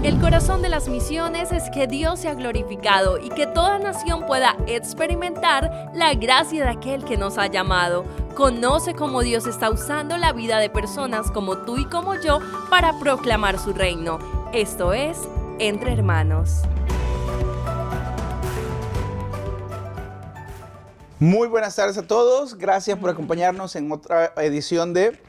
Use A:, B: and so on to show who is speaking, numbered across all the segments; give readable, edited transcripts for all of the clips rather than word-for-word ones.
A: El corazón de las misiones es que Dios sea glorificado y que toda nación pueda experimentar la gracia de aquel que nos ha llamado. Conoce cómo Dios está usando la vida de personas como tú y como yo para proclamar su reino. Esto es Entre Hermanos.
B: Muy buenas tardes a todos. Gracias por acompañarnos en otra edición de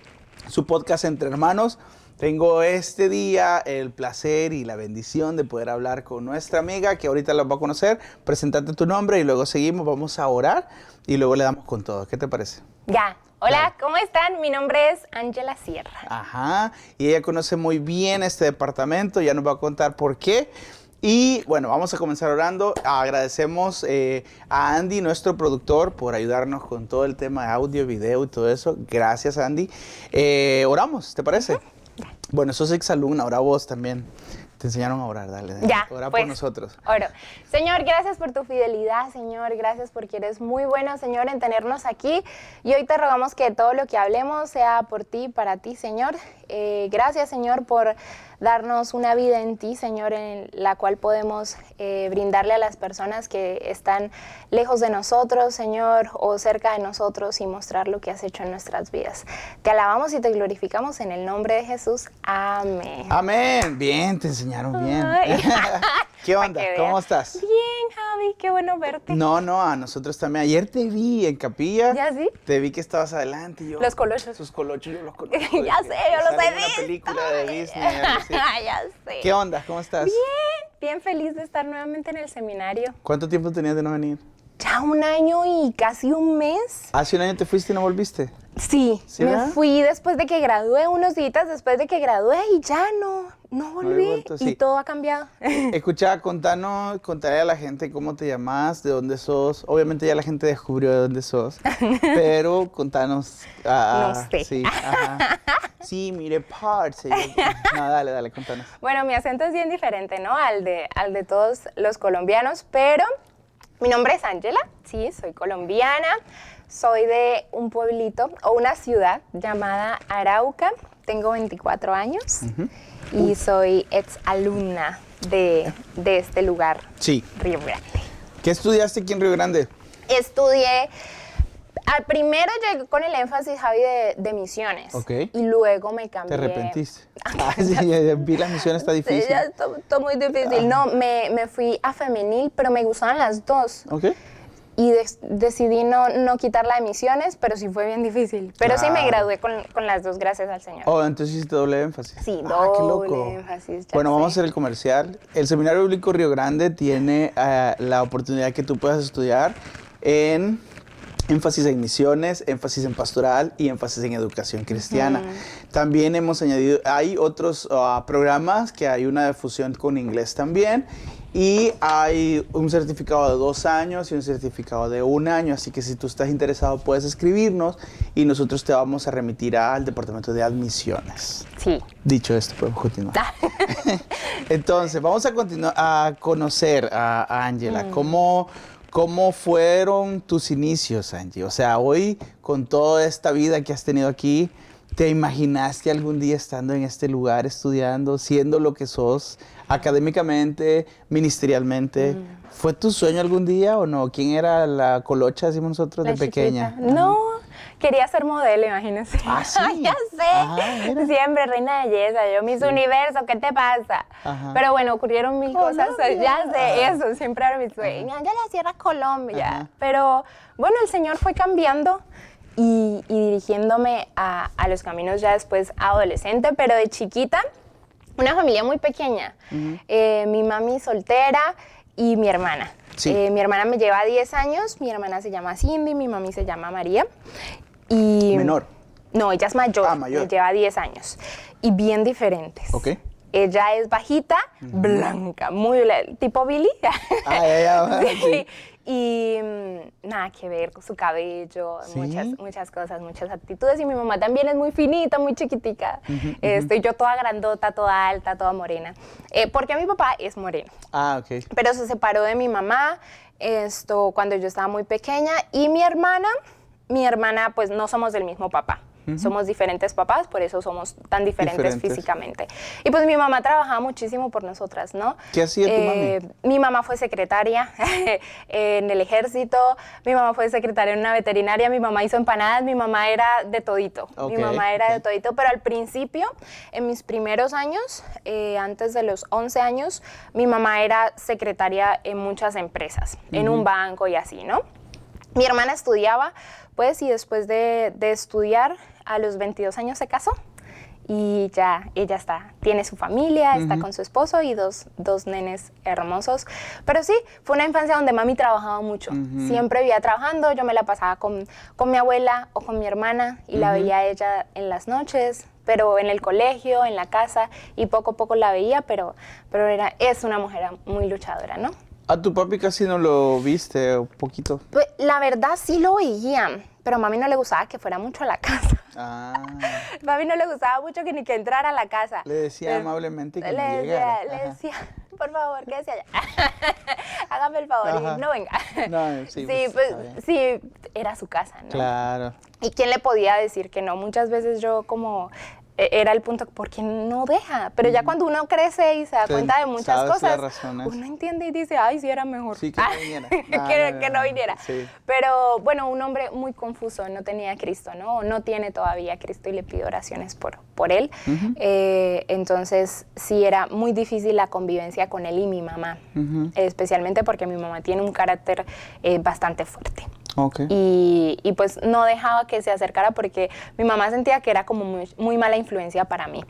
B: su podcast Entre Hermanos. Tengo este día el placer y la bendición de poder hablar con nuestra amiga que ahorita la va a conocer. Preséntate tu nombre y luego seguimos, vamos a orar y luego le damos con todo. ¿Qué te parece?
C: Ya. Hola,
B: Dale.
C: ¿cómo están? Mi nombre es Ángela Sierra.
B: Ajá, y ella conoce muy bien este departamento, ya nos va a contar por qué. Y bueno, vamos a comenzar orando. Agradecemos a Andy, nuestro productor, por ayudarnos con todo el tema de audio, video y todo eso. Gracias, Andy. Oramos, ¿te parece? Bueno, sos exalumna, ahora vos también. Te enseñaron a orar, dale.
C: Ya,
B: Ora
C: pues,
B: por nosotros.
C: Oro. Señor, gracias por tu fidelidad, Señor. Gracias porque eres muy bueno, Señor, en tenernos aquí. Y hoy te rogamos que todo lo que hablemos sea por ti, para ti, Señor. Gracias, Señor, por darnos una vida en ti, Señor, en la cual podemos brindarle a las personas que están lejos de nosotros, Señor, o cerca de nosotros y mostrar lo que has hecho en nuestras vidas. Te alabamos y te glorificamos en el nombre de Jesús. Amén.
B: Amén. Bien, te enseñaron bien.
C: Ay.
B: ¿Qué onda?
C: Pa' que
B: ¿Cómo
C: veas.
B: estás?
C: Bien, Javi, qué bueno verte.
B: No, a nosotros también. Ayer te vi en Capilla.
C: ¿Ya sí?
B: Te vi que estabas adelante. Y yo,
C: Los colochos.
B: Sus colochos, yo los conozco.
C: Ya sé, yo los
B: Sale
C: he
B: en una
C: visto.
B: película de Disney. Algo así.
C: Ya sé.
B: ¿Qué onda? ¿Cómo estás?
C: Bien feliz de estar nuevamente en el seminario.
B: ¿Cuánto tiempo tenías de no venir?
C: Ya 1 año y casi 1 mes.
B: ¿Hace 1 año te fuiste y no volviste?
C: Sí,
B: ¿Sí,
C: me
B: verdad?
C: fui después de que gradué, unos días después de que gradué y ya no
B: he
C: volví.
B: vuelto, sí.
C: Y todo ha cambiado.
B: Escucha, contaré a la gente cómo te llamas, de dónde sos. Obviamente ya la gente descubrió de dónde sos, pero contanos.
C: No sé.
B: Sí, ajá. Sí, mire, parce. No, dale, contanos.
C: Bueno, mi acento es bien diferente, ¿no? Al de todos los colombianos, pero mi nombre es Ángela, sí, soy colombiana, soy de un pueblito o una ciudad llamada Arauca, tengo 24 años y soy exalumna de este lugar,
B: Sí.
C: Río Grande.
B: ¿Qué estudiaste aquí en Río Grande?
C: Estudié, al primero llegué con el énfasis, Javi, de misiones.
B: Ok.
C: Y luego me cambié.
B: ¿Te arrepentiste? Sí, ya vi la misión, está difícil.
C: Sí, ya está muy difícil. No, me fui a femenil, pero me gustaban las dos.
B: Ok.
C: Y decidí no quitar la de misiones, pero sí fue bien difícil. Pero sí me
B: Claro.
C: gradué con las dos, gracias al Señor.
B: Oh, entonces hiciste doble énfasis.
C: Sí,
B: Qué
C: doble
B: loco.
C: énfasis, ya
B: Bueno, vamos a
C: sé.
B: hacer el comercial. El Seminario Bíblico Río Grande tiene la oportunidad que tú puedas estudiar en énfasis en misiones, énfasis en pastoral y énfasis en educación cristiana. También hemos añadido, hay otros programas que hay una fusión con inglés también. Y hay un certificado de 2 años y un certificado de 1 año. Así que si tú estás interesado puedes escribirnos y nosotros te vamos a remitir al departamento de admisiones.
C: Sí.
B: Dicho esto, podemos continuar. Entonces, vamos a continuar a conocer a Ángela. ¿Cómo fueron tus inicios, Angie? O sea, hoy, con toda esta vida que has tenido aquí, ¿te imaginaste algún día estando en este lugar, estudiando, siendo lo que sos, académicamente, ministerialmente? ¿Fue tu sueño algún día o no? ¿Quién era la colocha, decimos nosotros,
C: La
B: de pequeña?
C: chiquita. No, quería ser modelo, imagínense.
B: Ah, ¿sí?
C: Ya sé.
B: Ajá, mira.
C: Siempre reina de belleza, yo Miss Universo, ¿qué te pasa?
B: Ajá.
C: Pero bueno, ocurrieron mil cosas,
B: Colombia.
C: ya sé,
B: Ajá.
C: eso, siempre era mi sueño. Ya la Sierra Colombia.
B: Ajá.
C: Pero bueno, el Señor fue cambiando y dirigiéndome a los caminos ya después adolescente, pero de chiquita, una familia muy pequeña. Mi mami soltera y mi hermana.
B: Sí.
C: Mi hermana me lleva 10 años, mi hermana se llama Cindy, mi mami se llama María. Y
B: Menor.
C: No, ella es mayor,
B: Ah, mayor.
C: me lleva 10 años. Y bien diferentes.
B: Ok.
C: Ella es bajita, blanca, muy tipo Billy.
B: Ya,
C: Sí.
B: sí.
C: Y nada que ver con su cabello,
B: ¿Sí?
C: muchas cosas, muchas actitudes. Y mi mamá también es muy finita, muy chiquitica. Yo toda grandota, toda alta, toda morena. Porque mi papá es moreno.
B: Ah, ok.
C: Pero se separó de mi mamá cuando yo estaba muy pequeña. Y mi hermana, pues no somos del mismo papá. Somos diferentes papás, por eso somos tan diferentes físicamente. Y pues mi mamá trabajaba muchísimo por nosotras, ¿no?
B: ¿Qué hacía tu mami?
C: Mi mamá fue secretaria en el ejército, mi mamá fue secretaria en una veterinaria, mi mamá hizo empanadas, mi mamá era de todito. Mi mamá era de todito, pero al principio, en mis primeros años, antes de los 11 años, mi mamá era secretaria en muchas empresas, en un banco y así, ¿no? Mi hermana estudiaba, pues, y después de estudiar, a los 22 años se casó. Y ya ella tiene su familia, está con su esposo y dos nenes hermosos. Pero sí, fue una infancia donde mami trabajaba mucho. Siempre vivía trabajando, yo me la pasaba con mi abuela o con mi hermana y la veía a ella en las noches, pero en el colegio, en la casa, y poco a poco la veía, pero es una mujer muy luchadora, ¿no?
B: ¿A tu papi casi no lo viste un poquito?
C: Pues, la verdad sí lo veía, pero a mami no le gustaba que fuera mucho a la casa.
B: Ah.
C: A mami no le gustaba mucho que ni que entrara a la casa.
B: Le decía amablemente que no llegara.
C: Le decía, por favor, quédese allá. Hágame el favor y no venga.
B: No, sí,
C: sí, era su casa, ¿no?
B: Claro.
C: ¿Y quién le podía decir que no? Muchas veces yo como... era el punto, ¿por qué no deja? Pero ya cuando uno crece y se da cuenta de muchas cosas, uno entiende y dice, ay, sí era mejor.
B: Sí, que no viniera.
C: que no viniera.
B: Sí.
C: Pero bueno, un hombre muy confuso, no tenía a Cristo, ¿no? No tiene todavía a Cristo y le pido oraciones por él. Entonces sí era muy difícil la convivencia con él y mi mamá, especialmente porque mi mamá tiene un carácter bastante fuerte.
B: Okay.
C: Y pues no dejaba que se acercara porque mi mamá sentía que era como muy mala influencia para mí.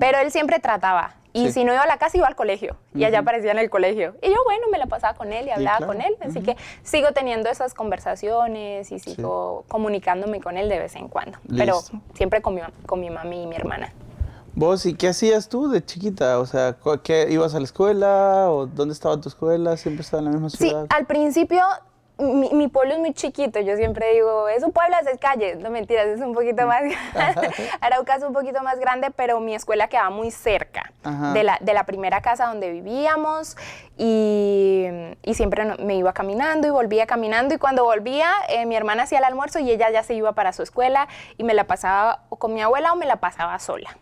C: Pero él siempre trataba. Y si no iba a la casa, iba al colegio. Y allá aparecía en el colegio. Y yo, bueno, me la pasaba con él y hablaba con él. Así que sigo teniendo esas conversaciones y sigo comunicándome con él de vez en cuando.
B: Listo.
C: Pero siempre con mi mami y mi hermana.
B: ¿Vos y qué hacías tú de chiquita? O sea, ¿qué, ibas a la escuela? ¿O dónde estaba tu escuela? ¿Siempre estaba en la misma ciudad?
C: Sí, al principio... Mi pueblo es muy chiquito, yo siempre digo, es un pueblo de 6 calles, no mentiras, es un poquito más grande, Arauca es un poquito más grande, pero mi escuela quedaba muy cerca de la primera casa donde vivíamos y siempre me iba caminando y volvía caminando y cuando volvía mi hermana hacía el almuerzo y ella ya se iba para su escuela y me la pasaba o con mi abuela o me la pasaba sola.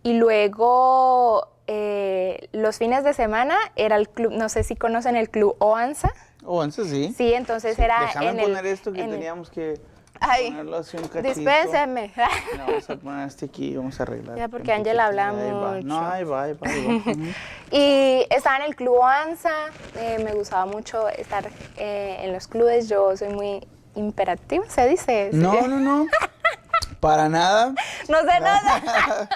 C: Y luego los fines de semana era el club, no sé si conocen el club Oanza.
B: Oanza, sí.
C: Sí, entonces era
B: Déjame poner esto que teníamos que ponerlo así un cachito.
C: Dispénseme.
B: No, vamos a poner este aquí, vamos a arreglar.
C: Ya, porque Ángela habla mucho.
B: No, ahí va.
C: Y estaba en el club Oanza, me gustaba mucho estar en los clubes, yo soy muy imperativa, ¿se dice?
B: No. Para nada.
C: No sé nada.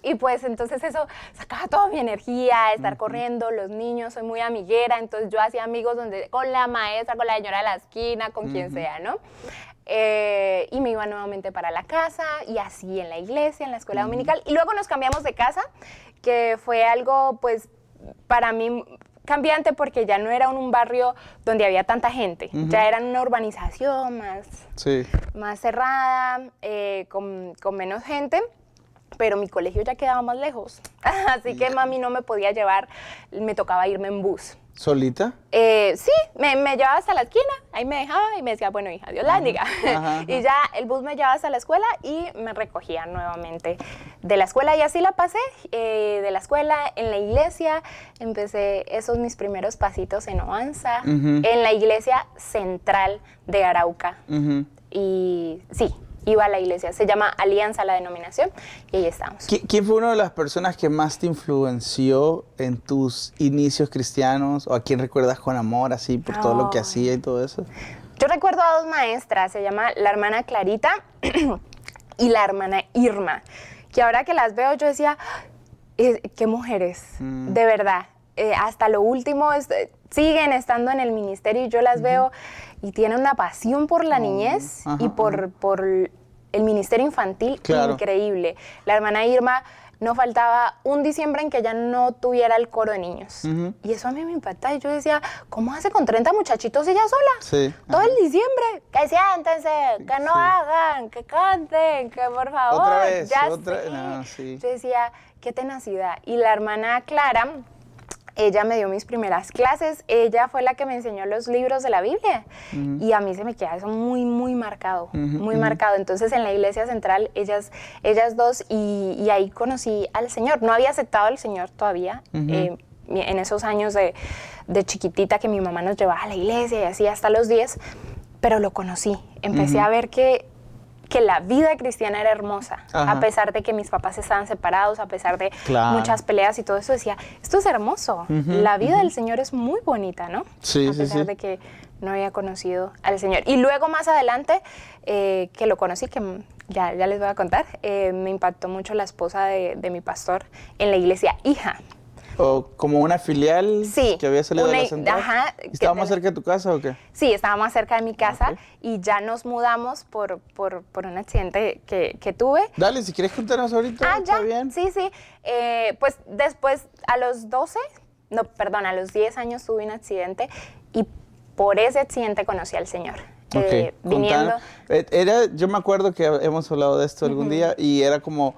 C: Y pues entonces eso sacaba toda mi energía, estar corriendo, los niños, soy muy amiguera, entonces yo hacía amigos con la maestra, con la señora de la esquina, con quien sea, ¿no? Y me iba nuevamente para la casa y así en la iglesia, en la escuela dominical. Y luego nos cambiamos de casa, que fue algo pues para mí cambiante porque ya no era un barrio donde había tanta gente, ya era una urbanización más cerrada, con menos gente, pero mi colegio ya quedaba más lejos, así que mami no me podía llevar, me tocaba irme en bus.
B: ¿Solita?
C: Sí, me llevaba hasta la esquina, ahí me dejaba y me decía, bueno, hija, Dios la bendiga. Y ya el bus me llevaba hasta la escuela y me recogía nuevamente de la escuela y así la pasé, de la escuela, en la iglesia, empecé esos mis primeros pasitos en Oanza, en la iglesia central de Arauca. Y sí, iba a la iglesia, se llama Alianza la denominación, y ahí estamos.
B: ¿Quién fue una de las personas que más te influenció en tus inicios cristianos? ¿O a quién recuerdas con amor, así, por todo lo que hacía y todo eso?
C: Yo recuerdo a 2 maestras, se llama la hermana Clarita y la hermana Irma, que ahora que las veo yo decía, qué mujeres, de verdad. Hasta lo último siguen estando en el ministerio y yo las veo y tienen una pasión por la niñez y por el ministerio infantil increíble. La hermana Irma no faltaba un diciembre en que ella no tuviera el coro de niños. Y eso a mí me impacta. Y yo decía, ¿cómo hace con 30 muchachitos ella sola?
B: Sí.
C: Todo el diciembre. Que siéntense, que no hagan, que canten, que por favor.
B: Otra vez,
C: ya
B: no, sí.
C: Yo decía, qué tenacidad. Y la hermana Clara ella me dio mis primeras clases, ella fue la que me enseñó los libros de la Biblia y a mí se me queda eso muy, muy marcado, muy marcado. Entonces en la iglesia central, ellas dos y ahí conocí al Señor. No había aceptado al Señor todavía, en esos años de chiquitita que mi mamá nos llevaba a la iglesia y así hasta los 10, pero lo conocí. Empecé a ver que la vida cristiana era hermosa, a pesar de que mis papás estaban separados, a pesar de muchas peleas y todo eso, decía, esto es hermoso, la vida del Señor es muy bonita, ¿no?
B: Sí,
C: a pesar de que no había conocido al Señor. Y luego más adelante, que lo conocí, que ya les voy a contar, me impactó mucho la esposa de mi pastor en la iglesia Hija.
B: ¿O como una filial que había salido de la central?
C: Ajá.
B: ¿Estaba más cerca de tu casa o qué?
C: Sí, estaba más cerca de mi casa y ya nos mudamos por un accidente que tuve.
B: Dale, si quieres contarnos ahorita,
C: ¿está
B: ya? Bien.
C: Sí. Pues después, a los 10 años tuve un accidente y por ese accidente conocí al Señor. Viniendo.
B: Yo me acuerdo que hemos hablado de esto algún día y era como...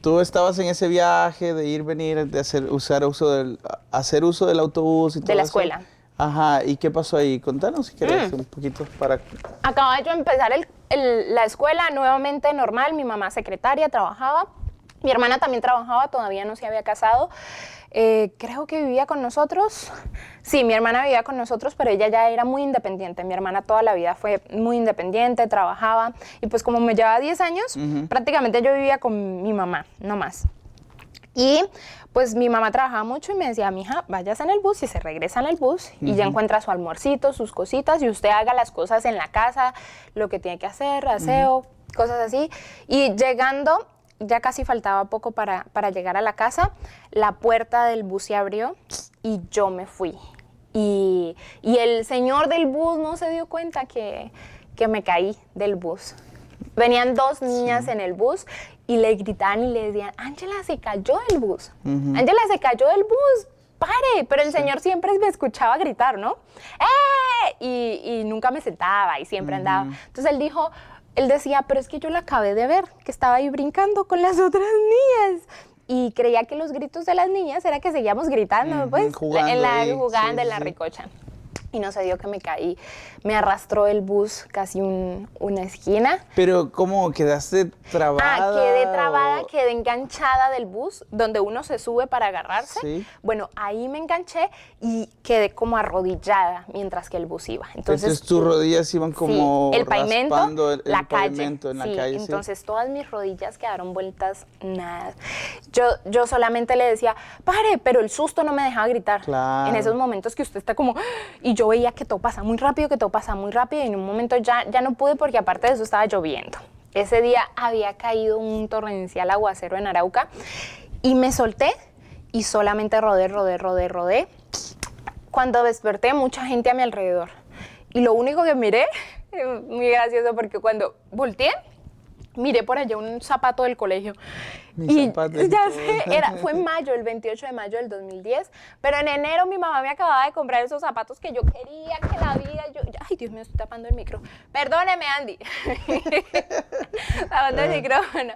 B: Tú estabas en ese viaje de ir, venir, de hacer uso del autobús y todo eso.
C: De la escuela.
B: Ajá, ¿y qué pasó ahí? Contanos si quieres un poquito para...
C: Acababa yo de empezar la escuela nuevamente normal, mi mamá secretaria, trabajaba. Mi hermana también trabajaba, todavía no se había casado. Creo que vivía con nosotros. Sí, mi hermana vivía con nosotros, pero ella ya era muy independiente. Mi hermana toda la vida fue muy independiente, trabajaba. Y pues como me llevaba 10 años, prácticamente yo vivía con mi mamá, no más. Y pues mi mamá trabajaba mucho y me decía, mija, váyase en el bus y se regresa en el bus y ya encuentra su almuercito, sus cositas y usted haga las cosas en la casa, lo que tiene que hacer, aseo, cosas así. Y llegando... Ya casi faltaba poco para llegar a la casa, la puerta del bus se abrió y yo me fui. Y el señor del bus no se dio cuenta que me caí del bus. Venían 2 niñas en el bus y le gritaban y le decían, Ángela se cayó del bus, Ángela se cayó del bus, pare. Pero el señor siempre me escuchaba gritar, ¿no? Y nunca me sentaba y siempre andaba. Entonces él decía, pero es que yo la acabé de ver, que estaba ahí brincando con las otras niñas. Y creía que los gritos de las niñas era que seguíamos gritando, pues, jugando en la ricocha. Y no se dio que me caí. Me arrastró el bus casi una esquina.
B: Pero, ¿cómo? ¿Quedaste trabada?
C: Quedé trabada, quedé enganchada del bus, donde uno se sube para agarrarse. Sí. Bueno, ahí me enganché y quedé como arrodillada mientras que el bus iba. Entonces
B: tus rodillas iban como
C: el pavimento,
B: raspando el
C: la
B: pavimento en la calle.
C: Entonces todas mis rodillas quedaron vueltas nada. Yo solamente le decía, pare, pero el susto no me dejaba gritar.
B: Claro.
C: En esos momentos que usted está como... Y yo veía que todo pasa muy rápido, y en un momento ya no pude porque aparte de eso estaba lloviendo. Ese día había caído un torrencial aguacero en Arauca y me solté y solamente rodé. Cuando desperté, mucha gente a mi alrededor. Y lo único que miré, muy gracioso porque cuando volteé, miré por allá un zapato del colegio. Fue en mayo, el 28 de mayo del 2010, pero en enero mi mamá me acababa de comprar esos zapatos que yo quería, que la vida, ay Dios mío, estoy tapando el micro, perdóneme Andy, tapando el micrófono,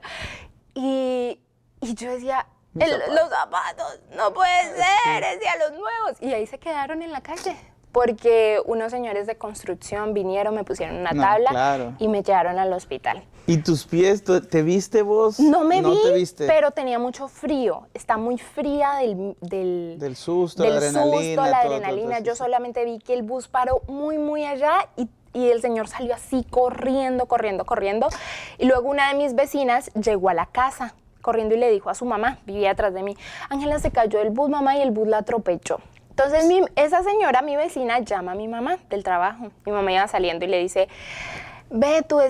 C: y yo decía, los zapatos, no puede ser, decía los nuevos, y ahí se quedaron en la calle. Porque unos señores de construcción vinieron, me pusieron una tabla y me llevaron al hospital.
B: ¿Y tus pies? ¿Te viste vos?
C: No me vi, pero tenía mucho frío. Está muy fría del
B: susto, la adrenalina.
C: Yo solamente vi que el bus paró muy, muy allá y el señor salió así corriendo. Y luego una de mis vecinas llegó a la casa corriendo y le dijo a su mamá, vivía atrás de mí, Ángela se cayó del bus, mamá, y el bus la atropelló. Entonces esa señora, mi vecina, llama a mi mamá del trabajo. Mi mamá iba saliendo y le dice, ve tú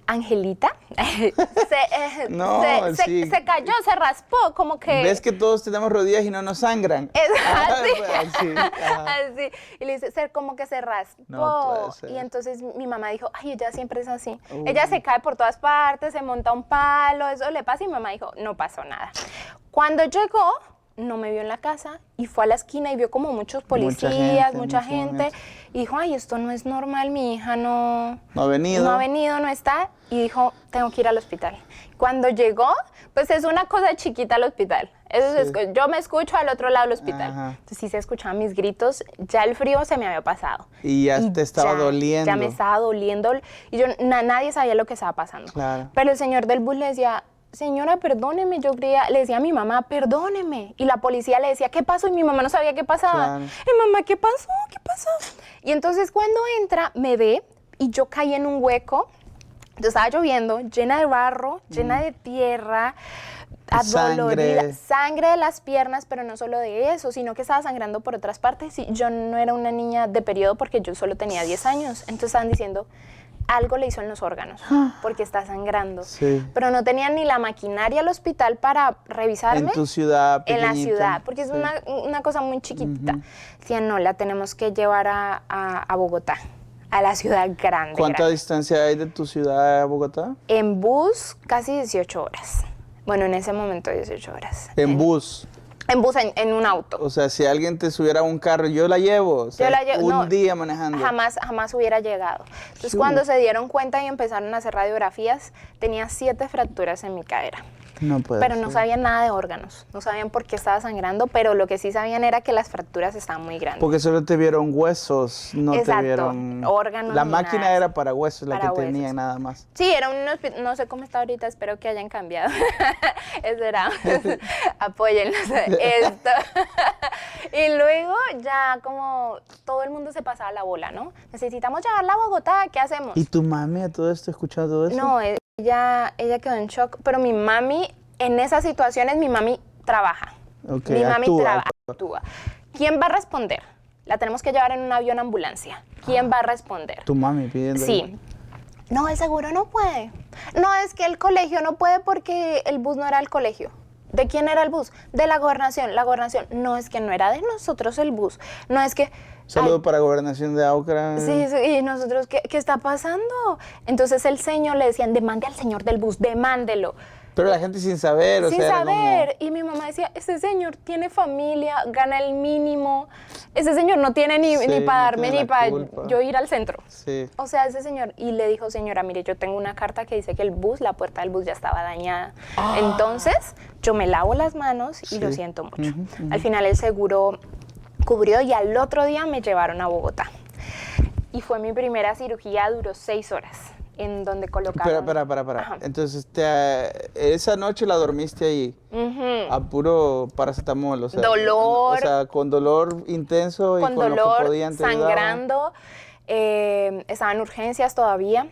C: Angelita, se cayó, se raspó, como que...
B: ¿Ves que todos tenemos rodillas y no nos sangran?
C: Así. Y le dice, como que se raspó.
B: No puede ser.
C: Y entonces mi mamá dijo, ay, ella siempre es así. Ella se cae por todas partes, se monta un palo, eso le pasa. Y mi mamá dijo, no pasó nada. Cuando llegó... no me vio en la casa y fue a la esquina y vio como muchos policías, mucha gente. Y dijo, ay, esto no es normal, mi hija no ha venido, no está. Y dijo, tengo que ir al hospital. Cuando llegó, pues es una cosa chiquita el hospital. Eso
B: Sí.
C: yo me escucho al otro lado del hospital.
B: Ajá.
C: Entonces sí se escuchaban mis gritos, ya el frío se me había pasado.
B: Y ya te estaba
C: ya,
B: doliendo.
C: Ya me estaba doliendo y yo nadie sabía lo que estaba pasando.
B: Claro.
C: Pero el señor del bus le decía, señora, perdóneme, le decía a mi mamá, perdóneme. Y la policía le decía, ¿qué pasó? Y mi mamá no sabía qué pasaba.
B: Claro.
C: Y mamá, ¿qué pasó? ¿Qué pasó? Y entonces cuando entra, me ve y yo caí en un hueco. Entonces estaba lloviendo, llena de barro, llena de tierra, adolorida, sangre de las piernas, pero no solo de eso, sino que estaba sangrando por otras partes. Y yo no era una niña de periodo porque yo solo tenía 10 años. Entonces estaban diciendo, algo le hizo en los órganos, porque está sangrando.
B: Sí.
C: Pero no tenían ni la maquinaria al hospital para revisarme.
B: En tu ciudad
C: En la
B: pequeñita.
C: ciudad, porque es
B: Sí.
C: una cosa muy chiquitita. Decían, no, la tenemos que llevar a Bogotá, a la ciudad grande.
B: ¿Cuánta
C: grande.
B: distancia hay de tu ciudad a Bogotá?
C: En bus, casi 18 horas. Bueno, en ese momento 18 horas.
B: En bus.
C: En bus, en un auto.
B: O sea, si alguien te subiera a un carro, yo la llevo. O sea,
C: Yo la llevo,
B: un
C: no,
B: día manejando.
C: Jamás hubiera llegado. Entonces,
B: Sí.
C: cuando se dieron cuenta y empezaron a hacer radiografías, tenía 7 fracturas en mi cadera.
B: No puede
C: Pero no
B: ser.
C: sabían nada de órganos, no sabían por qué estaba sangrando, pero lo que sí sabían era que las fracturas estaban muy grandes.
B: Porque solo te vieron huesos, no te
C: Exacto,
B: vieron
C: órganos
B: La
C: ni
B: máquina
C: nada.
B: era para huesos, la
C: Para
B: que
C: huesos.
B: tenían nada más.
C: Sí, era un hospital, no sé cómo está ahorita, espero que hayan cambiado. Eso era, apóyenlos. Esto. Y luego ya como todo el mundo se pasaba la bola, ¿no? Necesitamos llevarla a Bogotá, ¿qué hacemos?
B: ¿Y tu mami a todo esto, escuchando todo eso?
C: No, ella quedó en shock, pero mi mami, en esas situaciones, mi mami trabaja.
B: Ok,
C: Mi mami
B: actúa.
C: actúa. ¿Quién va a responder? La tenemos que llevar en un avión ambulancia. ¿Quién va a responder?
B: Tu mami pidiendo.
C: Sí. No, el seguro no puede. No, es que el colegio no puede porque el bus no era el colegio. ¿De quién era el bus? De la gobernación. La gobernación, no, es que no era de nosotros el bus. No, es que...
B: Saludo para Gobernación de Aucra.
C: Sí, y nosotros, ¿qué está pasando? Entonces el señor le decían, demande al señor del bus, demándelo.
B: Pero la gente sin saber, o
C: Sin
B: sea, era
C: saber. Y mi mamá decía, ese señor tiene familia, gana el mínimo. Ese señor no tiene ni
B: Sí,
C: para
B: no
C: darme
B: tiene
C: ni
B: la
C: para
B: culpa.
C: yo ir al centro.
B: como... Sí.
C: O sea, ese señor, y le dijo, señora, mire, yo tengo una carta que dice que el bus, la puerta del bus ya estaba dañada. Entonces, yo me lavo las manos y lo
B: Sí.
C: siento mucho. Al final el seguro cubrió y al otro día me llevaron a Bogotá. Y fue mi primera cirugía, duró 6 horas, en donde colocaron...
B: Espera.
C: Ajá.
B: Entonces, esa noche la dormiste ahí,
C: Ujú.
B: a puro paracetamol, o sea.
C: Dolor.
B: O sea, con dolor intenso y
C: Con
B: con lo que
C: dolor,
B: podían te ayudaban.
C: sangrando, estaba en urgencias todavía,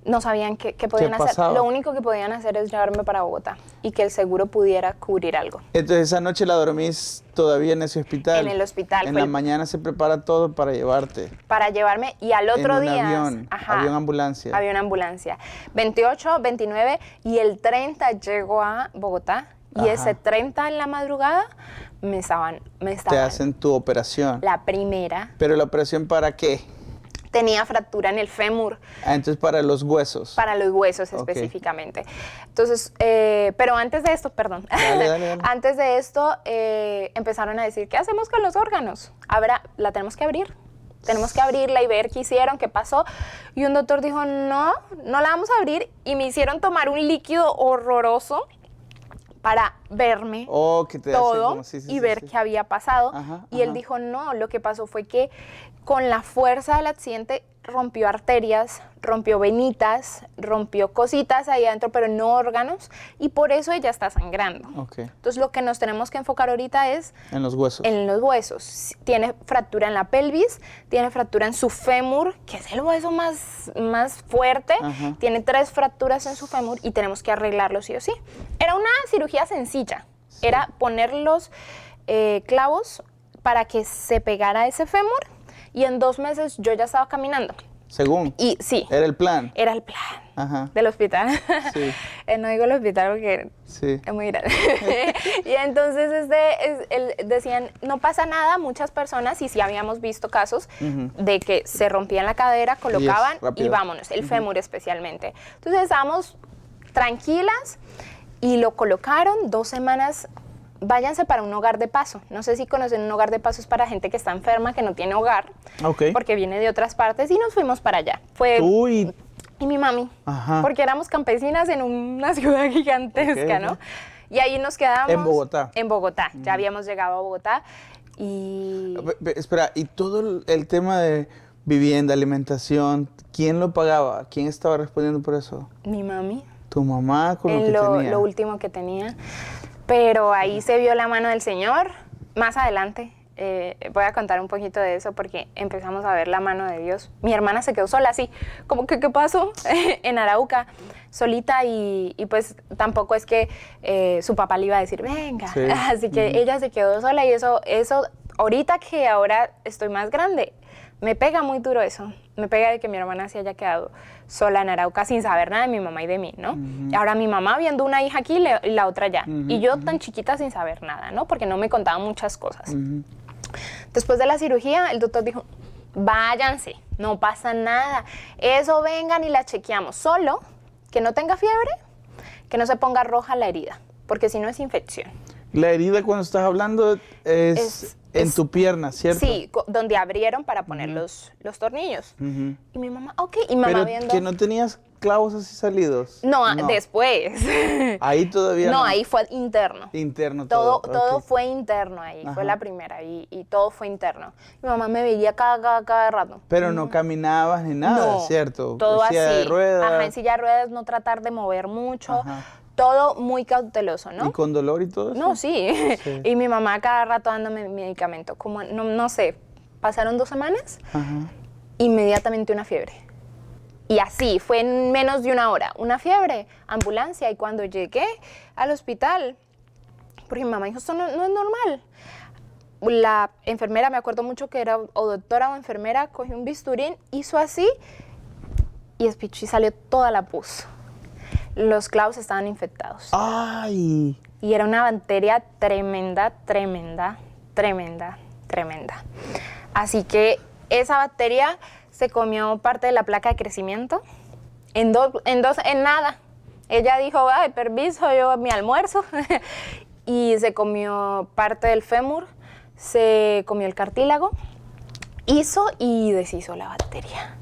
C: no sabían qué podían hacer.
B: pasaba?
C: Lo único que podían hacer es llevarme para Bogotá y que el seguro pudiera cubrir algo.
B: Entonces, esa noche la dormís todavía en ese hospital.
C: En el hospital,
B: En
C: fue
B: la
C: el-
B: mañana se prepara todo para llevarte.
C: Para llevarme y al otro
B: en un
C: día...
B: avión, avión ambulancia.
C: Avión ambulancia. 28, 29 y el 30 llego a Bogotá y
B: Ajá.
C: ese 30 en la madrugada me estaban
B: Te hacen tu operación.
C: la primera.
B: ¿Pero la operación para qué?
C: Tenía fractura en el fémur.
B: Entonces, para los huesos.
C: Para los huesos
B: Ok.
C: específicamente. Entonces, pero antes de esto, perdón,
B: Dale.
C: antes de esto empezaron a decir, ¿qué hacemos con los órganos? La tenemos que abrir. Tenemos que abrirla y ver qué hicieron, qué pasó. Y un doctor dijo, no la vamos a abrir. Y me hicieron tomar un líquido horroroso para verme
B: Oh, que te hacen
C: todo
B: como- sí,
C: y ver qué había pasado.
B: Ajá,
C: y él
B: ajá.
C: dijo, no, lo que pasó fue que con la fuerza del accidente rompió arterias, rompió venitas, rompió cositas ahí adentro, pero no órganos, y por eso ella está sangrando.
B: Ok,
C: Entonces lo que nos tenemos que enfocar ahorita es
B: en los huesos.
C: en los huesos. Tiene fractura en la pelvis, tiene fractura en su fémur, que es el hueso más fuerte,
B: Ajá.
C: tiene 3 fracturas en su fémur y tenemos que arreglarlo sí o sí. Era una cirugía sencilla, era poner los clavos para que se pegara ese fémur y en 2 meses yo ya estaba caminando.
B: Según.
C: Y sí,
B: Era el plan.
C: era el plan
B: Ajá.
C: del hospital.
B: Sí.
C: No digo el hospital porque
B: Sí.
C: es muy grande. Y entonces decían, no pasa nada, muchas personas, y sí habíamos visto casos de que se rompían la cadera, colocaban y
B: rápido.
C: vámonos, el fémur especialmente. Entonces estábamos tranquilas y lo colocaron 2 semanas. Váyanse para un hogar de paso. No sé si conocen un hogar de paso, es para gente que está enferma, que no tiene hogar,
B: Ok.
C: porque viene de otras partes y nos fuimos para allá. Fue
B: Tú y
C: y mi mami,
B: Ajá.
C: porque éramos campesinas en una ciudad gigantesca,
B: Ok,
C: ¿no?
B: ok.
C: Y ahí nos quedamos.
B: ¿En Bogotá?
C: En Bogotá. Ya habíamos llegado a Bogotá y...
B: Espera, y todo el tema de vivienda, alimentación, ¿quién lo pagaba? ¿Quién estaba respondiendo por eso?
C: Mi mami.
B: ¿Tu mamá con lo que tenía?
C: Lo último que tenía. Pero ahí se vio la mano del Señor. Más adelante voy a contar un poquito de eso porque empezamos a ver la mano de Dios. Mi hermana se quedó sola, así, como que, ¿qué pasó? En Arauca, solita y pues tampoco es que su papá le iba a decir, venga.
B: Sí.
C: Así que ella se quedó sola y eso, ahorita que ahora estoy más grande, me pega muy duro eso. Me pega de que mi hermana se haya quedado sola en Arauca sin saber nada de mi mamá y de mí, ¿no? Y ahora mi mamá viendo una hija aquí y la otra allá. Y yo tan chiquita sin saber nada, ¿no? Porque no me contaban muchas cosas. Después de la cirugía, el doctor dijo, váyanse, no pasa nada. Eso vengan y la chequeamos. Solo que no tenga fiebre, que no se ponga roja la herida, porque si no es infección.
B: La herida cuando estás hablando es en tu pierna, ¿cierto?
C: Sí, donde abrieron para poner los tornillos. Y mi mamá, ok, y mamá
B: Pero
C: viendo...
B: que no tenías clavos así salidos.
C: No, después.
B: Ahí todavía no.
C: No, ahí fue interno.
B: Interno
C: Todo
B: ok.
C: fue interno ahí, fue la primera y todo fue interno. Mi mamá me veía cada rato.
B: Pero no caminabas ni nada,
C: No,
B: ¿cierto?
C: todo
B: En silla
C: así.
B: de ruedas.
C: Ajá, en silla de ruedas, no tratar de mover mucho.
B: Ajá.
C: Todo muy cauteloso, ¿no?
B: ¿Y con dolor y todo eso?
C: No, sí.
B: Sí.
C: Y mi mamá cada rato dándome medicamento. Como, no sé, pasaron 2 semanas,
B: Ajá.
C: inmediatamente una fiebre. Y así, fue en menos de 1 hora. Una fiebre, ambulancia. Y cuando llegué al hospital, porque mi mamá dijo, esto no es normal. La enfermera, me acuerdo mucho que era o doctora o enfermera, cogió un bisturín, hizo así y espichó y salió toda la pus. Los clavos estaban infectados.
B: ¡Ay!
C: Y era una bacteria tremenda. Así que esa bacteria se comió parte de la placa de crecimiento en nada. Ella dijo, ay, permiso, yo mi almuerzo. Y se comió parte del fémur, se comió el cartílago, hizo y deshizo la bacteria.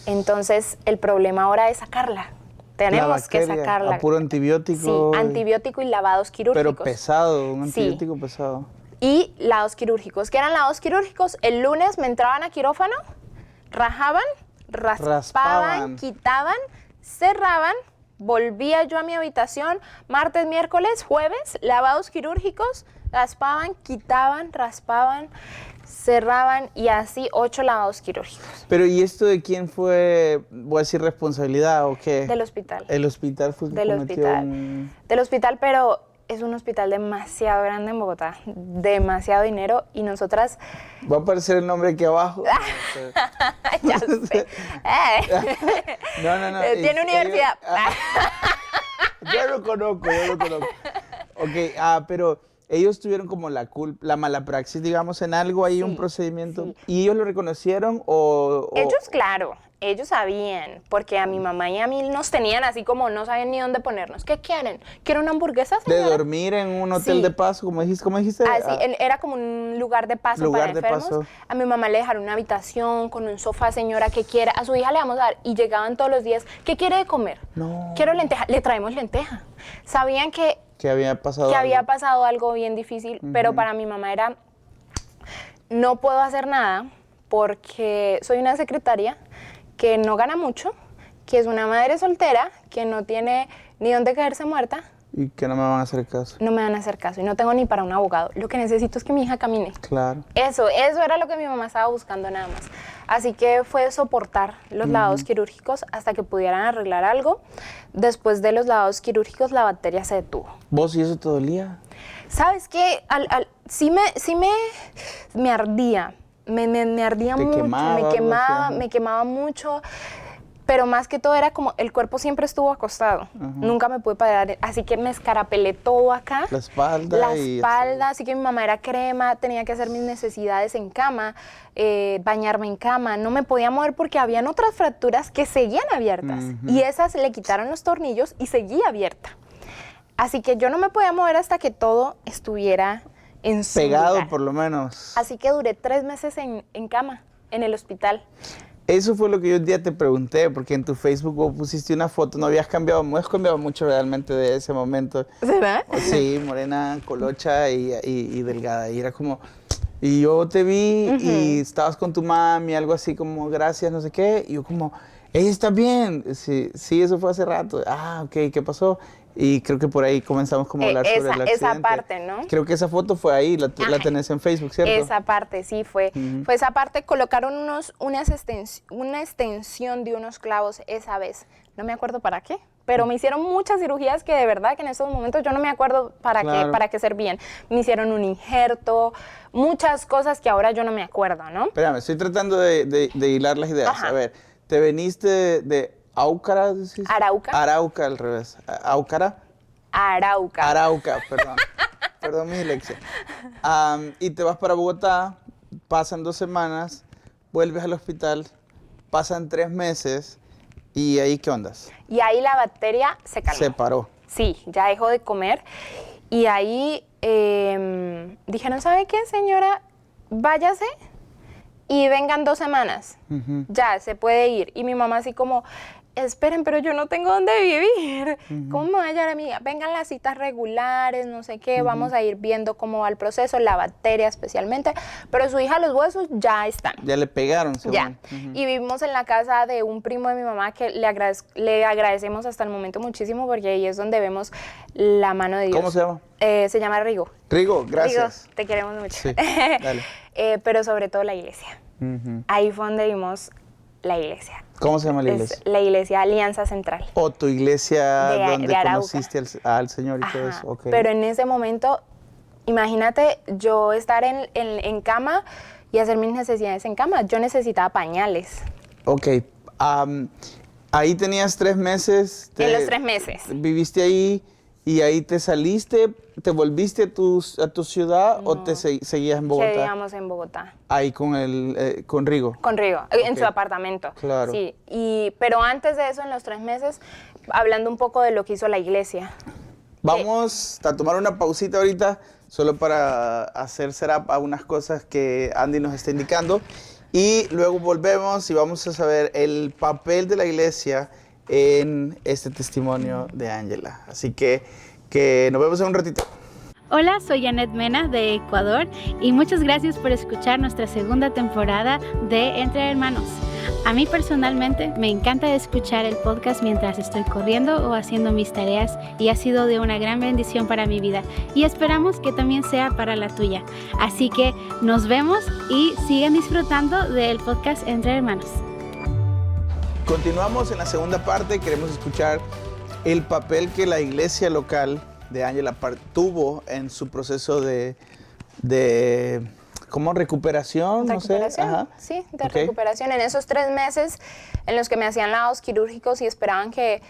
C: Entonces, el problema ahora es sacarla. Tenemos que sacarla.
B: A puro antibiótico.
C: Sí, antibiótico y lavados quirúrgicos.
B: Pero pesado, un
C: Sí.
B: antibiótico pesado.
C: Y lados quirúrgicos. ¿Qué eran lados quirúrgicos? El lunes me entraban a quirófano, rajaban, raspaban, quitaban, cerraban, volvía yo a mi habitación, martes, miércoles, jueves, lavados quirúrgicos, raspaban, quitaban, raspaban, cerraban y así 8 lavados quirúrgicos.
B: Pero ¿y esto de quién fue, voy a decir, responsabilidad o qué?
C: Del hospital.
B: El hospital fue el que
C: Del
B: cometió
C: hospital.
B: un-
C: Del hospital, pero es un hospital demasiado grande en Bogotá, demasiado dinero y nosotras...
B: Va a aparecer el nombre aquí abajo.
C: ya sé.
B: No.
C: Tiene universidad.
B: Yo lo conozco. Ok, pero ellos tuvieron como la mala praxis, digamos, en algo ahí, un procedimiento.
C: sí.
B: ¿Y ellos lo reconocieron o...?
C: Ellos, claro, ellos sabían, porque a mi mamá y a mí nos tenían así como no sabían ni dónde ponernos. ¿Qué quieren? ¿Quieren una hamburguesa,
B: De
C: señora?
B: dormir en un hotel
C: Sí.
B: de paso, como dijiste.
C: Era como un lugar de paso
B: Lugar
C: para
B: de
C: enfermos.
B: paso.
C: A mi mamá le dejaron una habitación con un sofá, señora, ¿qué quiere? A su hija le vamos a dar. Y llegaban todos los días, ¿qué quiere de comer?
B: No.
C: Quiero lenteja. Le traemos lenteja. Sabían que
B: había pasado
C: había
B: algo.
C: pasado algo bien difícil, pero para mi mamá era, no puedo hacer nada porque soy una secretaria que no gana mucho, que es una madre soltera, que no tiene ni dónde caerse muerta,
B: Y que no me van a hacer caso.
C: no me van a hacer caso y no tengo ni para un abogado. Lo que necesito es que mi hija camine.
B: Claro.
C: Eso era lo que mi mamá estaba buscando nada más. Así que fue soportar los lavados quirúrgicos hasta que pudieran arreglar algo. Después de los lavados quirúrgicos, la bacteria se detuvo.
B: ¿Vos y eso te dolía?
C: ¿Sabes qué? Sí me ardía. Me ardía
B: Te
C: mucho,
B: quemaba, algo así,
C: me quemaba mucho. Pero más que todo era como, el cuerpo siempre estuvo acostado. Nunca me pude parar, así que me escarapelé todo acá.
B: La espalda.
C: La espalda, así que mi mamá era crema, tenía que hacer mis necesidades en cama, bañarme en cama. No me podía mover porque habían otras fracturas que seguían abiertas. Y esas le quitaron los tornillos y seguía abierta. Así que yo no me podía mover hasta que todo estuviera en su
B: Pegado,
C: lugar.
B: por lo menos.
C: Así que duré 3 meses en cama, en el hospital.
B: Eso fue lo que yo un día te pregunté, porque en tu Facebook vos pusiste una foto, no habías cambiado mucho realmente de ese momento.
C: ¿Verdad?
B: Sí, morena, colocha y delgada. Y era como, y yo te vi y estabas con tu mami, algo así como, gracias, no sé qué. Y yo como, ella está bien. Sí, sí, eso fue hace rato. Ah, ok, ¿qué pasó? Y creo que por ahí comenzamos como a hablar sobre el accidente.
C: Esa parte, ¿no?
B: Creo que esa foto fue ahí, la tenés en Facebook, ¿cierto?
C: Esa parte, sí, fue esa parte. Colocaron una extensión de unos clavos esa vez. No me acuerdo para qué, pero me hicieron muchas cirugías que de verdad que en estos momentos yo no me acuerdo para qué servían. Me hicieron un injerto, muchas cosas que ahora yo no me acuerdo, ¿no?
B: Espérame, estoy tratando de hilar las ideas.
C: Ajá.
B: A ver, te veniste de Áucara, ¿decís?
C: Arauca.
B: Arauca, al revés. ¿Áucara?
C: Arauca.
B: Arauca, perdón. Perdón mi dislexia. Y te vas para Bogotá, pasan 2 semanas, vuelves al hospital, pasan 3 meses, ¿y ahí qué ondas?
C: Y ahí la bacteria se calmó.
B: Se paró.
C: Sí, ya dejó de comer. Y ahí dijeron, ¿sabe qué, señora? Váyase y vengan 2 semanas. Ya, se puede ir. Y mi mamá así como, esperen, pero yo no tengo dónde vivir. ¿Cómo me voy a hallar a mí? Vengan las citas regulares, no sé qué, vamos a ir viendo cómo va el proceso, la bacteria especialmente. Pero su hija, los huesos ya están.
B: Ya le pegaron, según.
C: Ya. Y vivimos en la casa de un primo de mi mamá que le agradecemos hasta el momento muchísimo porque ahí es donde vemos la mano de Dios.
B: ¿Cómo se llama?
C: Se llama Rigo.
B: Rigo, gracias.
C: Rigo, te queremos mucho.
B: Sí, dale.
C: Pero sobre todo la iglesia. Ahí fue donde vimos la iglesia.
B: ¿Cómo se llama la iglesia?
C: Es la iglesia Alianza Central.
B: O tu iglesia donde
C: de Arauca.
B: conociste al Señor y todo eso. Okay.
C: Pero en ese momento, imagínate yo estar en cama y hacer mis necesidades en cama. Yo necesitaba pañales.
B: Ok. Ahí tenías 3 meses.
C: En los 3 meses.
B: ¿Viviste ahí y ahí te saliste? ¿Te volviste a tu ciudad o te seguías en Bogotá?
C: Seguíamos en Bogotá.
B: Ahí con Rigo.
C: Con Rigo, en su apartamento.
B: Claro.
C: Sí, pero antes de eso, en los 3 meses, hablando un poco de lo que hizo la iglesia.
B: Vamos a tomar una pausita ahorita, solo para hacer setup a unas cosas que Andy nos está indicando. Y luego volvemos y vamos a saber el papel de la iglesia en este testimonio de Ángela. Así que nos vemos en un ratito.
D: Hola, soy Janet Mena de Ecuador y muchas gracias por escuchar nuestra segunda temporada de Entre Hermanos. A mí personalmente me encanta escuchar el podcast mientras estoy corriendo o haciendo mis tareas y ha sido de una gran bendición para mi vida y esperamos que también sea para la tuya. Así que nos vemos y sigan disfrutando del podcast Entre Hermanos.
B: Continuamos en la segunda parte, queremos escuchar el papel que la iglesia local de Ángela tuvo en su proceso de ¿cómo? ¿Recuperación?
C: ¿Recuperación?
B: No sé. Ajá.
C: Sí, de recuperación. En esos 3 meses en los que me hacían lavados quirúrgicos y esperaban que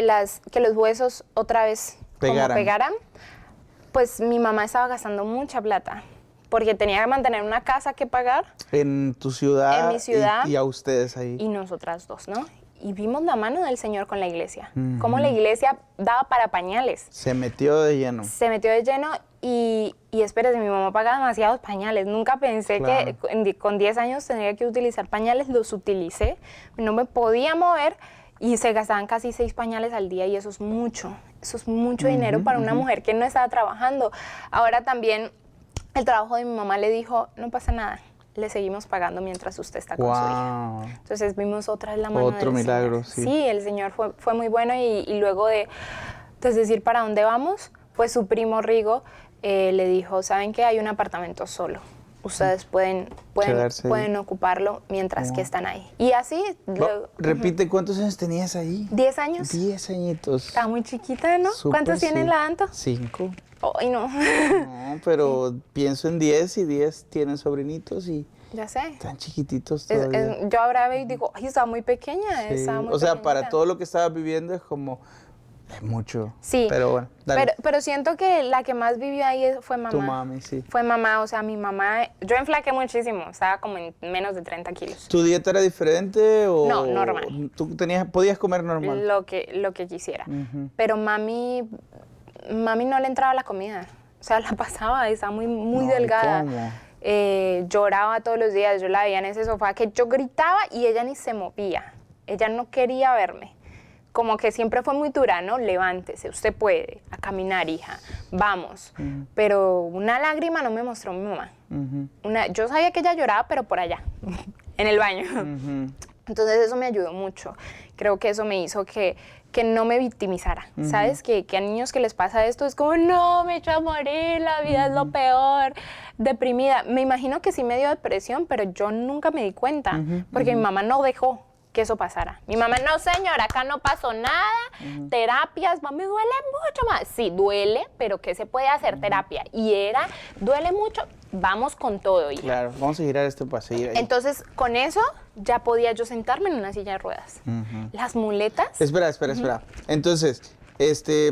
C: los huesos otra vez pegaran, pues mi mamá estaba gastando mucha plata porque tenía que mantener una casa que pagar.
B: En tu ciudad.
C: En mi ciudad.
B: Y a ustedes ahí.
C: Y nosotras 2, ¿no? Y vimos la mano del Señor con la iglesia. Cómo la iglesia daba para pañales.
B: Se metió de lleno.
C: Se metió de lleno y espérate, mi mamá pagaba demasiados pañales. Nunca pensé que con 10 años tendría que utilizar pañales. Los utilicé. No me podía mover y se gastaban casi 6 pañales al día y eso es mucho. Eso es mucho dinero para una mujer que no estaba trabajando. Ahora también el trabajo de mi mamá le dijo, no pasa nada. Le seguimos pagando mientras usted está con su hija. Entonces vimos otra vez la mano
B: Otro
C: del
B: milagro,
C: Señor.
B: sí.
C: Sí, el Señor fue muy bueno y luego de decir para dónde vamos, pues su primo Rigo le dijo, ¿saben qué? Hay un apartamento solo. Ustedes pueden ocuparlo mientras que están ahí. Y así...
B: Repite, ¿cuántos años tenías ahí?
C: 10 años.
B: 10 añitos.
C: Está muy chiquita, ¿no?
B: Súper,
C: ¿Cuántos tiene la Anto?
B: 5.
C: Ay, no.
B: No, pero pienso en 10 y 10 tienen sobrinitos y
C: Ya sé.
B: están chiquititos todavía.
C: Yo ahora veo y digo, ay, está muy pequeña.
B: Sí.
C: Está muy
B: O sea,
C: pequeñita.
B: para todo lo que estabas viviendo es como... Es mucho.
C: Sí.
B: Pero bueno, dale.
C: Pero siento que la que más vivió ahí fue mamá.
B: Tu mami, sí.
C: Fue mamá, o sea, mi mamá... Yo enflaqué muchísimo, estaba como en menos de 30 kilos.
B: ¿Tu dieta era diferente o...?
C: No, normal.
B: ¿Tú podías comer normal?
C: Lo que quisiera. Pero mami no le entraba la comida. O sea, la pasaba, estaba muy
B: No,
C: delgada.
B: ¿cómo?
C: lloraba todos los días, yo la veía en ese sofá que yo gritaba y ella ni se movía, ella no quería verme. Como que siempre fue muy dura, ¿no? Levántese, usted puede, a caminar, hija, vamos. Pero una lágrima no me mostró mi mamá. Yo sabía que ella lloraba, pero por allá, en el baño. Entonces eso me ayudó mucho. Creo que eso me hizo que no me victimizara, ¿sabes? Que a niños que les pasa esto es como, no, me echo a morir, la vida es lo peor, deprimida. Me imagino que sí me dio depresión, pero yo nunca me di cuenta, porque mi mamá no dejó que eso pasara. Mi mamá, no señora, acá no pasó nada, terapias, me duele mucho más. Sí, duele, pero ¿qué se puede hacer? Terapia. Y duele mucho, vamos con todo, hija.
B: Claro, vamos a girar esto para seguir ahí.
C: Entonces, con eso ya podía yo sentarme en una silla de ruedas. Las muletas.
B: Espera. Entonces,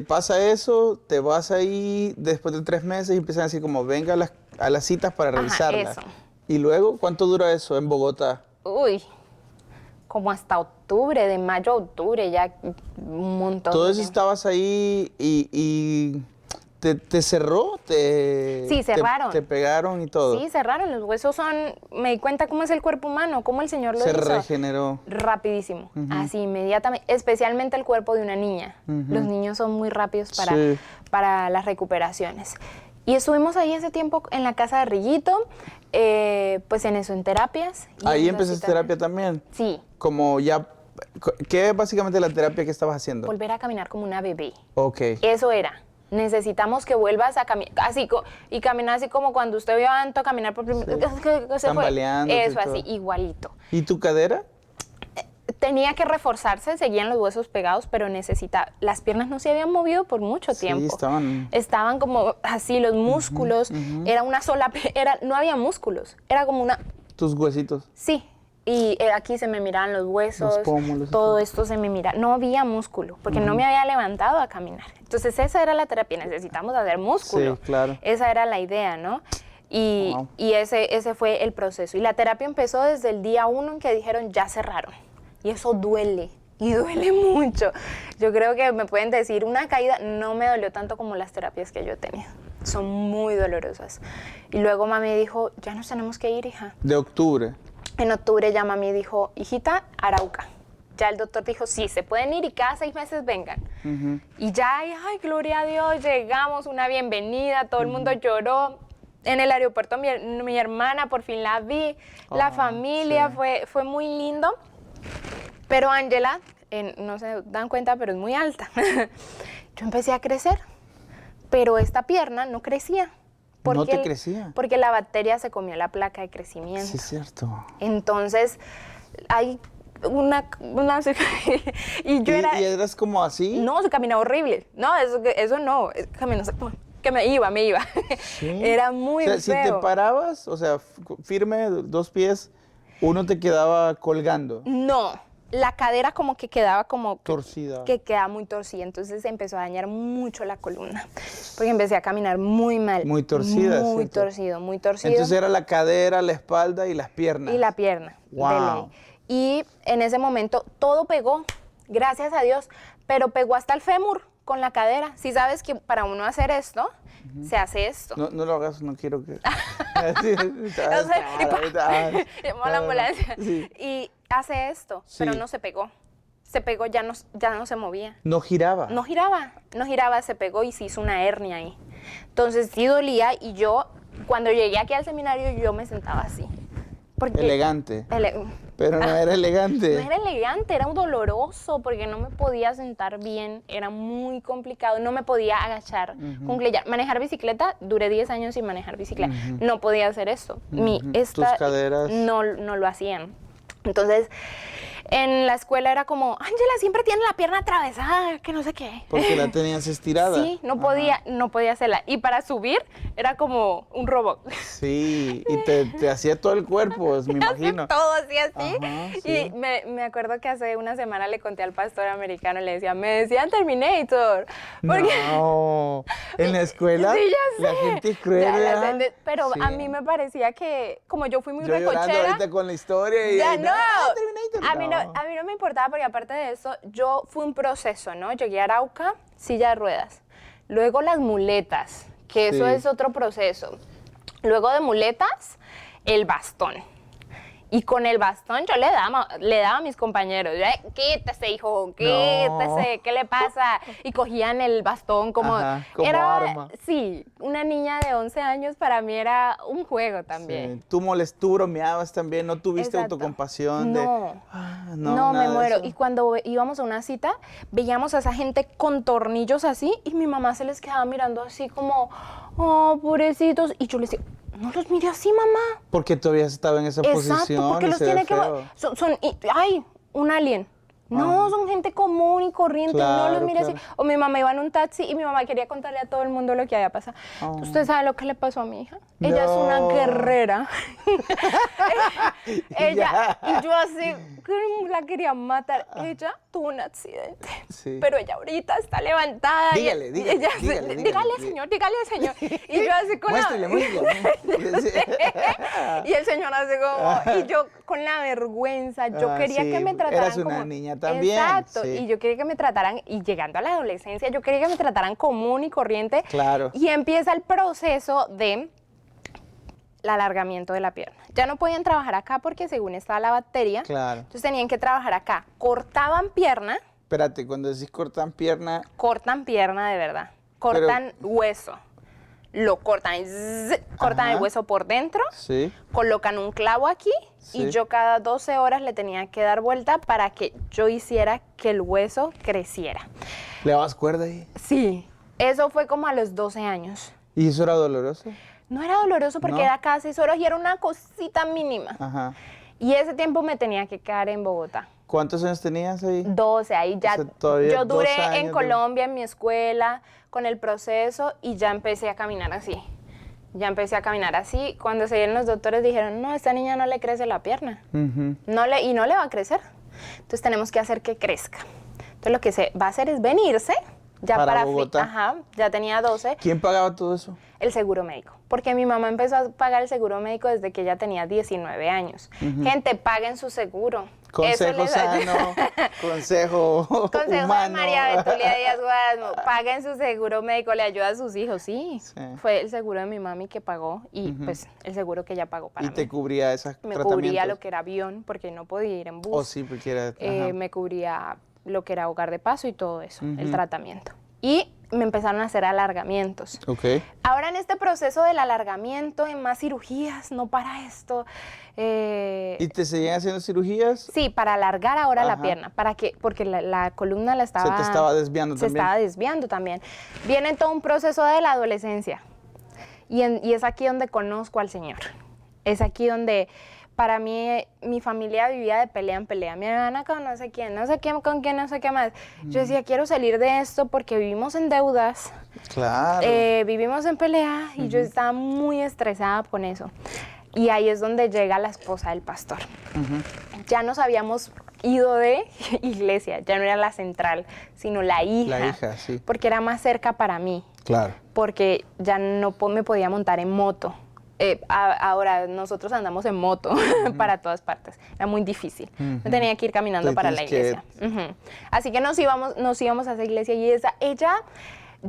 B: pasa eso, te vas ahí después de 3 meses y empiezan así como, venga a las citas para revisarlas.
C: Eso.
B: Y luego, ¿cuánto dura eso en Bogotá?
C: Uy, como hasta octubre, de mayo a octubre, ya un montón.
B: Todo eso estabas ahí y te cerró,
C: Sí, cerraron.
B: Te pegaron y todo.
C: Sí, cerraron. Los huesos me di cuenta cómo es el cuerpo humano, cómo el Señor lo hizo.
B: Se regeneró.
C: Rapidísimo, así inmediatamente, especialmente el cuerpo de una niña. Los niños son muy rápidos para las recuperaciones. Y estuvimos ahí ese tiempo en la casa de Rillito, pues en eso, en terapias.
B: ¿Ahí empezaste terapia también?
C: Sí.
B: Como ya, ¿qué es básicamente la terapia que estabas haciendo?
C: Volver a caminar como una bebé.
B: Ok.
C: Eso era. Necesitamos que vuelvas a caminar, así, y caminar así como cuando usted vio a Anto caminar por primera vez.
B: Tambaleándote
C: Eso,
B: y todo.
C: así, igualito.
B: ¿Y tu cadera?
C: Tenía que reforzarse, seguían los huesos pegados, pero las piernas no se habían movido por mucho tiempo. Estaban como así, los músculos, era una sola, no había músculos, era como una...
B: ¿Tus huesitos?
C: Sí, y aquí se me miraban los huesos,
B: los pómulos,
C: todo esto se me miraba, no había músculo, porque no me había levantado a caminar. Entonces esa era la terapia, necesitamos hacer músculo.
B: Sí, claro.
C: Esa era la idea, ¿no? Y ese fue el proceso. Y la terapia empezó desde el día 1 en que dijeron, ya cerraron. Y eso duele, y duele mucho. Yo creo que me pueden decir, una caída no me dolió tanto como las terapias que yo he tenido. Son muy dolorosas. Y luego mami dijo, ya nos tenemos que ir, hija.
B: ¿De octubre?
C: En octubre ya mami dijo, hijita, Arauca. Ya el doctor dijo, sí, se pueden ir y cada 6 meses vengan. Y ya, ay, gloria a Dios, llegamos, una bienvenida, todo el mundo lloró. En el aeropuerto mi hermana por fin la vi, la familia, fue muy lindo. Pero Ángela, no se dan cuenta, pero es muy alta. Yo empecé a crecer, pero esta pierna no crecía.
B: ¿No te crecía?
C: Porque la bacteria se comió la placa de crecimiento.
B: Sí, es cierto.
C: Entonces, hay una y yo
B: ¿Y eras como así?
C: No, se caminaba horrible. No, eso no. Caminaba que me iba.
B: ¿Sí?
C: Era muy feo.
B: Si te parabas, o sea, firme, 2 pies, uno te quedaba colgando.
C: No, la cadera como que quedaba como...
B: Torcida.
C: Que quedaba muy torcida, entonces se empezó a dañar mucho la columna, porque empecé a caminar muy mal.
B: Muy torcida,
C: Muy
B: ¿cierto?
C: muy torcido.
B: Entonces era la cadera, la espalda y las piernas.
C: Y la pierna,
B: Wow.
C: de ley. Y en ese momento todo pegó, gracias a Dios, pero pegó hasta el fémur con la cadera. Si sabes que para uno hacer esto, se hace esto.
B: No lo hagas, no quiero que...
C: Llamó a la ambulancia.
B: Sí.
C: Y hace esto,
B: Sí.
C: pero no se pegó. Se pegó, ya no se movía.
B: No giraba.
C: No giraba, se pegó y se hizo una hernia ahí. Entonces sí dolía y yo, cuando llegué aquí al seminario, yo me sentaba así. Porque
B: Elegante. Pero no era elegante.
C: No era elegante, era doloroso porque no me podía sentar bien, era muy complicado, no me podía agachar, cuclillar. Manejar bicicleta, duré 10 años sin manejar bicicleta, no podía hacer esto.
B: Tus caderas.
C: No lo hacían. Entonces, en la escuela era como, Ángela siempre tiene la pierna atravesada, que no sé qué.
B: Porque la tenías estirada.
C: Sí, no podía hacerla. Y para subir era como un robot.
B: Sí, y te hacía todo el cuerpo, me imagino.
C: Todo así.
B: Ajá, sí.
C: Y me acuerdo que hace una semana le conté al pastor americano, le decían Terminator.
B: No, en la escuela
C: Sí, ya sé.
B: la gente es cruel.
C: Ya la
B: ¿verdad?
C: sé, pero
B: Sí.
C: a mí me parecía que, como yo fui muy
B: Yo llorando
C: recochera,
B: ahorita con la historia y...
C: ya, no.
B: Terminator.
C: A mí no me importaba porque aparte de eso, yo fui un proceso, ¿no? Llegué a Arauca, silla de ruedas. Luego las muletas, que eso
B: Sí.
C: es otro proceso. Luego de muletas, el bastón. Y con el bastón yo le daba a mis compañeros, quítese, hijo, quítese,
B: No.
C: ¿qué le pasa? Y cogían el bastón como...
B: Ajá, como arma.
C: Sí, una niña de 11 años para mí era un juego también.
B: Sí. Tú bromeabas también, no tuviste
C: Exacto.
B: autocompasión
C: No.
B: no,
C: Me
B: nada de
C: muero.
B: eso.
C: Y cuando íbamos a una cita, veíamos a esa gente con tornillos así y mi mamá se les quedaba mirando así como, oh, pobrecitos. Y yo les decía, no los mire así, mamá.
B: Porque todavía estaba en esa posición.
C: Exacto, porque
B: y
C: los
B: se ve
C: tiene que...
B: feo.
C: ¡Ay! Un alien. No, son gente común y corriente, no
B: Claro,
C: los mire así.
B: claro.
C: O mi mamá iba en un taxi y mi mamá quería contarle a todo el mundo lo que había pasado.
B: Oh.
C: ¿Usted sabe lo que le pasó a mi hija? Ella es una
B: No.
C: guerrera.
B: Ya.
C: Y yo así, que la quería matar. Ella tuvo un accidente.
B: Sí.
C: Pero ella ahorita está levantada.
B: Dígale,
C: y
B: dígale,
C: ella,
B: dígale,
C: dígale, señor, dígale, señor. Y yo así con
B: Muéstrele,
C: y el señor así como, y yo con la vergüenza, yo quería
B: sí,
C: que me trataran
B: eras una
C: como...
B: niña también,
C: Exacto,
B: sí.
C: y yo quería que me trataran, y llegando a la adolescencia, yo quería que me trataran común y corriente.
B: Claro.
C: Y empieza el proceso de el alargamiento de la pierna. Ya no podían trabajar acá porque según estaba la bacteria,
B: Claro.
C: entonces tenían que trabajar acá. Cortaban pierna,
B: Espérate, cuando decís cortan pierna,
C: cortan pierna de verdad, cortan hueso, lo cortan, cortan el
B: Ajá.
C: hueso por dentro,
B: sí.
C: colocan un clavo aquí
B: Sí.
C: y yo cada 12 horas le tenía que dar vuelta para que yo hiciera que el hueso creciera.
B: ¿Le dabas cuerda ahí?
C: Sí, eso fue como a los 12 años.
B: ¿Y eso era doloroso?
C: No era doloroso porque
B: ¿No?
C: era cada 6 horas y era una cosita mínima.
B: Ajá.
C: Y ese tiempo me tenía que quedar en Bogotá.
B: ¿Cuántos años tenías ahí?
C: 12, ahí ya.
B: O sea, todavía
C: Yo
B: 2
C: duré
B: años
C: en
B: de-
C: Colombia, en mi escuela, con el proceso y ya empecé a caminar así. Ya empecé a caminar así. Cuando se dieron los doctores dijeron, no, a esta niña no le crece la pierna.
B: Ujú.
C: Y no le va a crecer. Entonces tenemos que hacer que crezca. Entonces lo que se va a hacer es venirse. Ya
B: Para
C: para
B: Bogotá.
C: Ajá, ya tenía 12.
B: ¿Quién pagaba todo eso?
C: El seguro médico. Porque mi mamá empezó a pagar el seguro médico desde que ella tenía 19 años. Gente, paguen su seguro. Eso
B: Consejo
C: les ayuda.
B: sano, consejo
C: Consejo de
B: humano.
C: María Betulia Díaz Guadalmo. Paguen su seguro médico, le ayuda a sus hijos. Sí,
B: Sí.
C: fue el seguro de mi mami que pagó y pues el seguro que ella pagó para
B: Y
C: mí.
B: te cubría esos
C: Me
B: tratamientos.
C: cubría lo que era avión porque no podía ir en bus.
B: Oh, sí, porque era... ajá.
C: Me cubría lo que era hogar de paso y todo eso, el
B: Ujú.
C: tratamiento. Y me empezaron a hacer alargamientos.
B: Ok.
C: Ahora en este proceso del alargamiento, en más cirugías, no para esto.
B: ¿Y te seguían haciendo cirugías?
C: Sí, para alargar ahora la
B: Ajá.
C: pierna, porque la columna la estaba...
B: Se te estaba desviando
C: se
B: también.
C: estaba desviando también. Viene todo un proceso de la adolescencia y es aquí donde conozco al Señor. Es aquí donde para mí mi familia vivía de pelea en pelea. Mi hermana con no sé quién, con quién, no sé qué más. Yo decía, quiero salir de esto porque vivimos en deudas.
B: Claro.
C: Vivimos en pelea y yo estaba muy estresada con eso. Y ahí es donde llega la esposa del pastor. Ya nos habíamos ido de iglesia, ya no era la central, sino la hija.
B: La hija, sí.
C: Porque era más cerca para mí,
B: Claro.
C: porque ya no me podía montar en moto. Ahora nosotros andamos en moto para todas partes. Era muy difícil. Me tenía que ir caminando
B: Te
C: para la
B: tienes
C: iglesia. Así que nos íbamos a esa iglesia y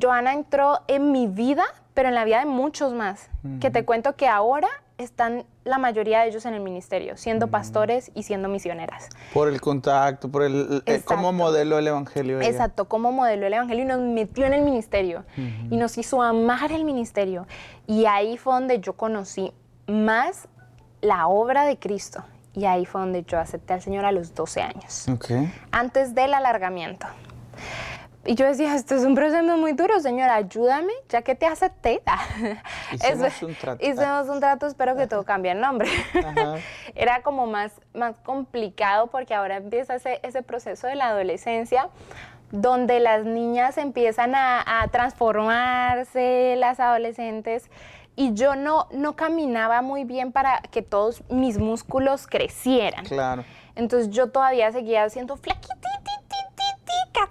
C: Joana entró en mi vida, pero en la vida de muchos más. Que te cuento que ahora están la mayoría de ellos en el ministerio, siendo pastores y siendo misioneras.
B: Por el contacto, por el
C: Exacto.
B: cómo modeló el evangelio. ella.
C: Exacto, como modeló el evangelio y nos metió en el ministerio y nos hizo amar el ministerio. Y ahí fue donde yo conocí más la obra de Cristo. Y ahí fue donde yo acepté al Señor a los 12 años,
B: Ok.
C: antes del alargamiento. Y yo decía, esto es un proceso muy duro, Señor, ayúdame, ya que te acepté.
B: Hicimos un trato.
C: Hicimos un trato, espero que todo cambie el nombre.
B: Ajá.
C: Era como más complicado porque ahora empieza ese proceso de la adolescencia donde las niñas empiezan a transformarse, las adolescentes, y yo no caminaba muy bien para que todos mis músculos crecieran.
B: Claro.
C: Entonces yo todavía seguía siendo flaquitita,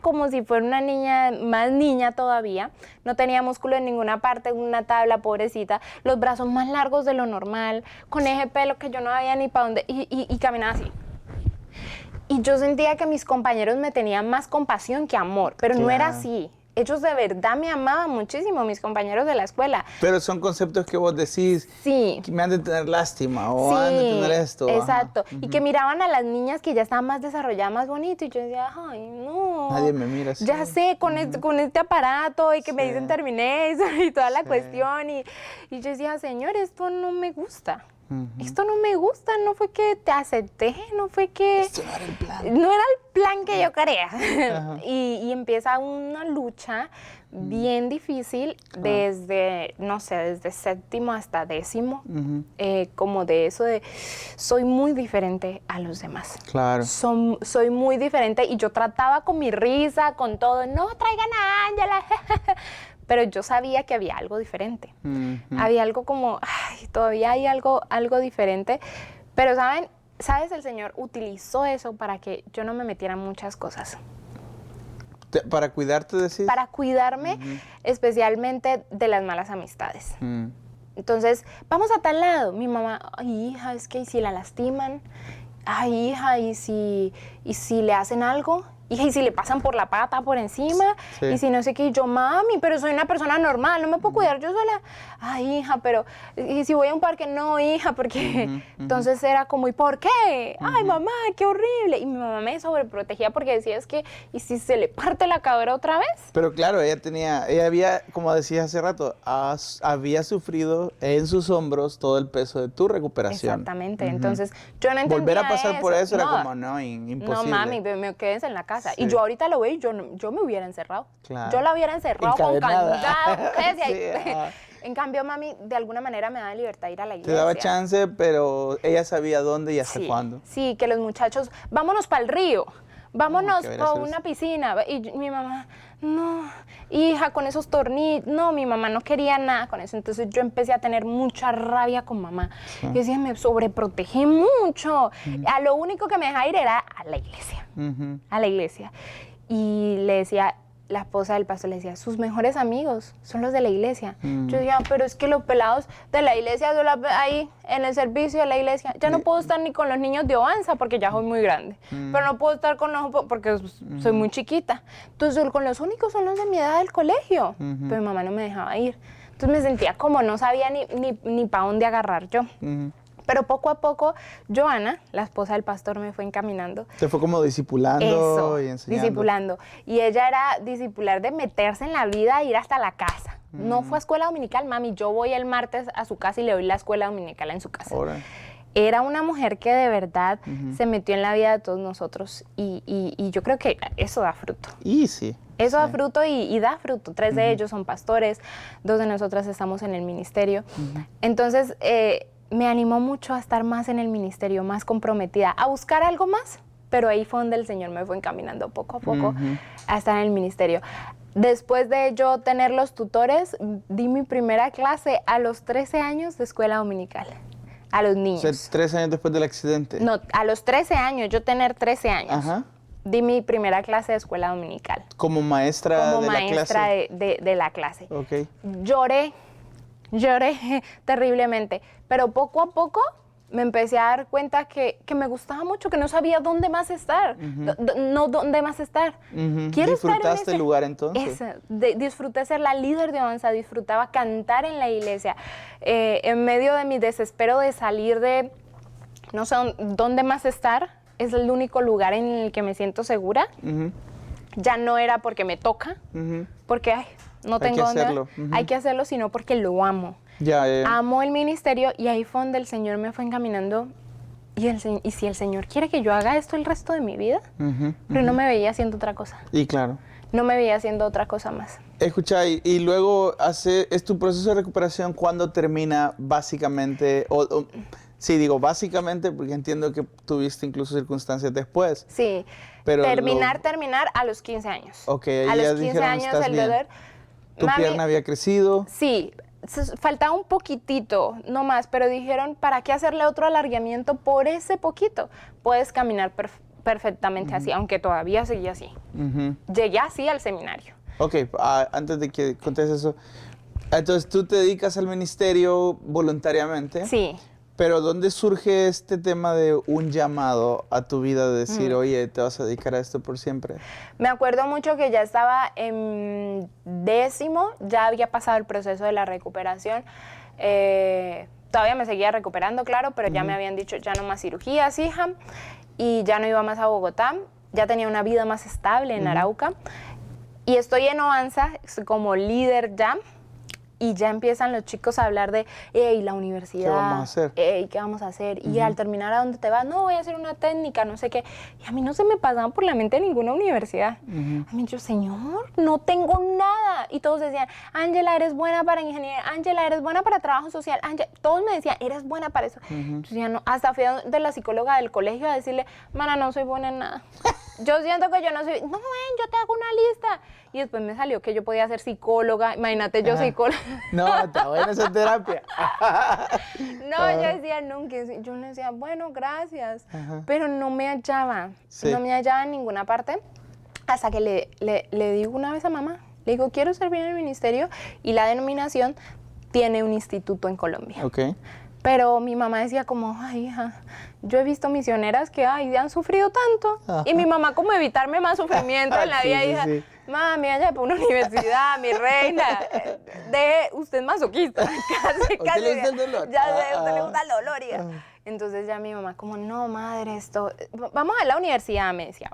C: como si fuera una niña, más niña todavía. No tenía músculo en ninguna parte, una tabla, pobrecita. Los brazos más largos de lo normal, con ese pelo que yo no sabía ni para dónde, y caminaba así. Y yo sentía que mis compañeros me tenían más compasión que amor, pero no era
B: Claro.
C: así. ellos de verdad me amaban muchísimo, mis compañeros de la escuela.
B: Pero son conceptos que vos decís,
C: Sí.
B: que me han de tener lástima o
C: Sí,
B: han de tener esto.
C: exacto.
B: Ajá.
C: Y que miraban a las niñas que ya estaban más desarrolladas, más bonito, y yo decía, ay, no.
B: Nadie me mira así.
C: Ya sé, con este aparato, y que me
B: Sí.
C: dicen Terminator y toda la
B: Sí.
C: cuestión. Y yo decía, Señor, esto no me gusta.
B: Ujú.
C: Esto no me gusta, no fue que te acepté, no fue que...
B: Esto no era el plan.
C: No era el plan que yo quería.
B: Ajá.
C: Y empieza una lucha bien difícil desde, no sé, desde séptimo hasta décimo,
B: Ujú.
C: como de eso de, soy muy diferente a los demás.
B: Claro.
C: Soy muy diferente y yo trataba con mi risa, con todo, no traigan a Ángela, pero yo sabía que había algo diferente.
B: Ujú.
C: Había algo como, ay, todavía hay algo diferente, pero ¿sabes? El Señor utilizó eso para que yo no me metiera en muchas cosas,
B: Para cuidarte, decís.
C: para cuidarme especialmente de las malas amistades.
B: Mm.
C: Entonces, vamos a tal lado. Mi mamá, ay, hija, es que ¿y si la lastiman? Ay, hija, ¿y si le hacen algo? Hija, ¿y si le pasan por la pata por encima?
B: Sí.
C: Y si no sé qué, y yo, mami, pero soy una persona normal, no me puedo cuidar yo sola. Ay, hija, pero ¿y si voy a un parque? No, hija, porque entonces era como, ¿y por qué? Ay, mamá, qué horrible. Y mi mamá me sobreprotegía porque decía, es que, ¿y si se le parte la cadera otra vez?
B: Pero claro, ella había, como decías hace rato, había sufrido en sus hombros todo el peso de tu recuperación.
C: Exactamente,
B: Ujú.
C: entonces yo no entendía
B: Volver a pasar por eso era
C: No.
B: como, no, imposible.
C: No, mami, me quédense en la casa.
B: Sí.
C: Y yo ahorita lo veo y yo me hubiera encerrado.
B: Claro.
C: Yo la hubiera encerrado con
B: Encadenada.
C: candado. Quédese ahí.
B: Sí, ajá.
C: En cambio, mami, de alguna manera me daba libertad de ir a la
B: Te
C: iglesia.
B: daba chance, pero ella sabía dónde y hasta
C: Sí,
B: cuándo.
C: sí, que los muchachos, vámonos para el río, vámonos
B: que
C: para
B: hacer
C: una
B: eso.
C: piscina. Y mi mamá, no, hija, con esos tornillos. No, mi mamá no quería nada con eso. Entonces yo empecé a tener mucha rabia con mamá. Yo decía, me sobreprotegí mucho. A lo único que me dejaba ir era a la iglesia.
B: Ujú.
C: A la iglesia. Y le decía, la esposa del pastor le decía, sus mejores amigos son los de la iglesia. Yo decía, pero es que los pelados de la iglesia, ahí en el servicio de la iglesia, ya no puedo estar ni con los niños de Obanza porque ya soy muy grande. Pero no puedo estar con los, porque soy muy chiquita. Entonces, con los únicos son los de mi edad del colegio. Pero mi mamá no me dejaba ir. Entonces me sentía como no sabía ni para dónde agarrar yo.
B: Ujú.
C: Pero poco a poco, Joana, la esposa del pastor, me fue encaminando.
B: Te fue como discipulando
C: Eso,
B: y enseñando.
C: discipulando. Y ella era discipular de meterse en la vida e ir hasta la casa. No fue a escuela dominical, mami. Yo voy el martes a su casa y le doy la escuela dominical en su casa.
B: Ahora.
C: Era una mujer que de verdad se metió en la vida de todos nosotros. Y yo creo que eso da fruto.
B: Y sí.
C: Eso da fruto y da fruto. 3 de ellos son pastores, 2 de nosotras estamos en el ministerio. Entonces, me animó mucho a estar más en el ministerio, más comprometida, a buscar algo más. Pero ahí fue donde el Señor me fue encaminando poco a poco a estar en el ministerio. Después de yo tener los tutores, di mi primera clase a los 13 años de escuela dominical, a los niños.
B: O sea, 3 años después del accidente.
C: No, a los 13 años, yo tener 13 años,
B: Ajá.
C: di mi primera clase de escuela dominical.
B: Como maestra
C: Como
B: de
C: maestra
B: la clase.
C: de la clase.
B: Ok.
C: Lloré terriblemente, pero poco a poco me empecé a dar cuenta que me gustaba mucho, que no sabía dónde más estar, no dónde más estar.
B: Ujú.
C: Quiero estar en
B: ¿Disfrutaste
C: ese
B: el lugar entonces?
C: Disfruté ser la líder de Avanza, disfrutaba cantar en la iglesia, en medio de mi desespero de salir de, no sé dónde más estar, es el único lugar en el que me siento segura.
B: Ujú.
C: Ya no era porque me toca,
B: Ujú.
C: porque ay, no
B: Hay
C: tengo
B: que
C: dónde.
B: hacerlo. Ujú.
C: Hay que hacerlo, sino porque lo amo.
B: Ya.
C: Amo el ministerio y ahí fue donde el Señor me fue encaminando. Y si el Señor quiere que yo haga esto el resto de mi vida,
B: Ujú.
C: pero no me veía haciendo otra cosa.
B: Y claro.
C: No me veía haciendo otra cosa más.
B: Escucha, y luego es tu proceso de recuperación cuando termina básicamente, sí, digo básicamente porque entiendo que tuviste incluso circunstancias después.
C: Sí,
B: Pero
C: terminar a los 15 años.
B: Ok, ahí
C: a
B: ya
C: los 15
B: dijeron,
C: años
B: "Estás
C: el
B: bien".
C: dolor.
B: Tu
C: Mami,
B: pierna había crecido.
C: sí, faltaba un poquitito, no más, pero dijeron, ¿para qué hacerle otro alargamiento por ese poquito? Puedes caminar perfectamente así, aunque todavía seguía así.
B: Ujú.
C: Llegué así al seminario.
B: Ok, antes de que contes eso, entonces tú te dedicas al ministerio voluntariamente.
C: Sí.
B: Pero ¿dónde surge este tema de un llamado a tu vida de decir, oye, te vas a dedicar a esto por siempre?
C: Me acuerdo mucho que ya estaba en 10º, ya había pasado el proceso de la recuperación. Todavía me seguía recuperando, claro, pero ya me habían dicho, ya no más cirugías, hija, y ya no iba más a Bogotá, ya tenía una vida más estable en Arauca. Y estoy en Oanza como líder ya. Y ya empiezan los chicos a hablar de, hey, la universidad.
B: ¿Qué vamos a hacer?
C: Hey, ¿qué vamos a hacer? Y al terminar, ¿a dónde te vas? No, voy a hacer una técnica, no sé qué. Y a mí no se me pasaba por la mente ninguna universidad. A mí yo, señor, no tengo nada. Y todos decían, Ángela, eres buena para ingeniería. Ángela, eres buena para trabajo social. Todos me decían, eres buena para eso. Yo decía, no. Hasta fui a de la psicóloga del colegio a decirle, mana, no soy buena en nada. Yo siento que yo no soy, no, yo te hago una lista. Y después me salió que yo podía ser psicóloga. Imagínate, yo psicóloga.
B: No, está buena esa terapia.
C: No, yo decía, no, yo le decía, bueno, gracias. Pero no me hallaba.
B: Sí.
C: No me hallaba en ninguna parte. Hasta que le digo una vez a mamá, le digo, quiero servir en el ministerio. Y la denominación tiene un instituto en Colombia.
B: Ok.
C: Pero mi mamá decía como, ay, hija, yo he visto misioneras que, ay, han sufrido tanto.
B: Ajá.
C: Y mi mamá como evitarme más sufrimiento en la
B: Sí,
C: vida,
B: sí,
C: hija,
B: sí.
C: mami, vaya para una universidad, mi reina. Usted es masoquista. Casi,
B: ¿A usted le gusta el dolor?
C: Ya sé, a usted le gusta el dolor, hija. Entonces ya mi mamá como, no, madre, vamos a la universidad, me decía.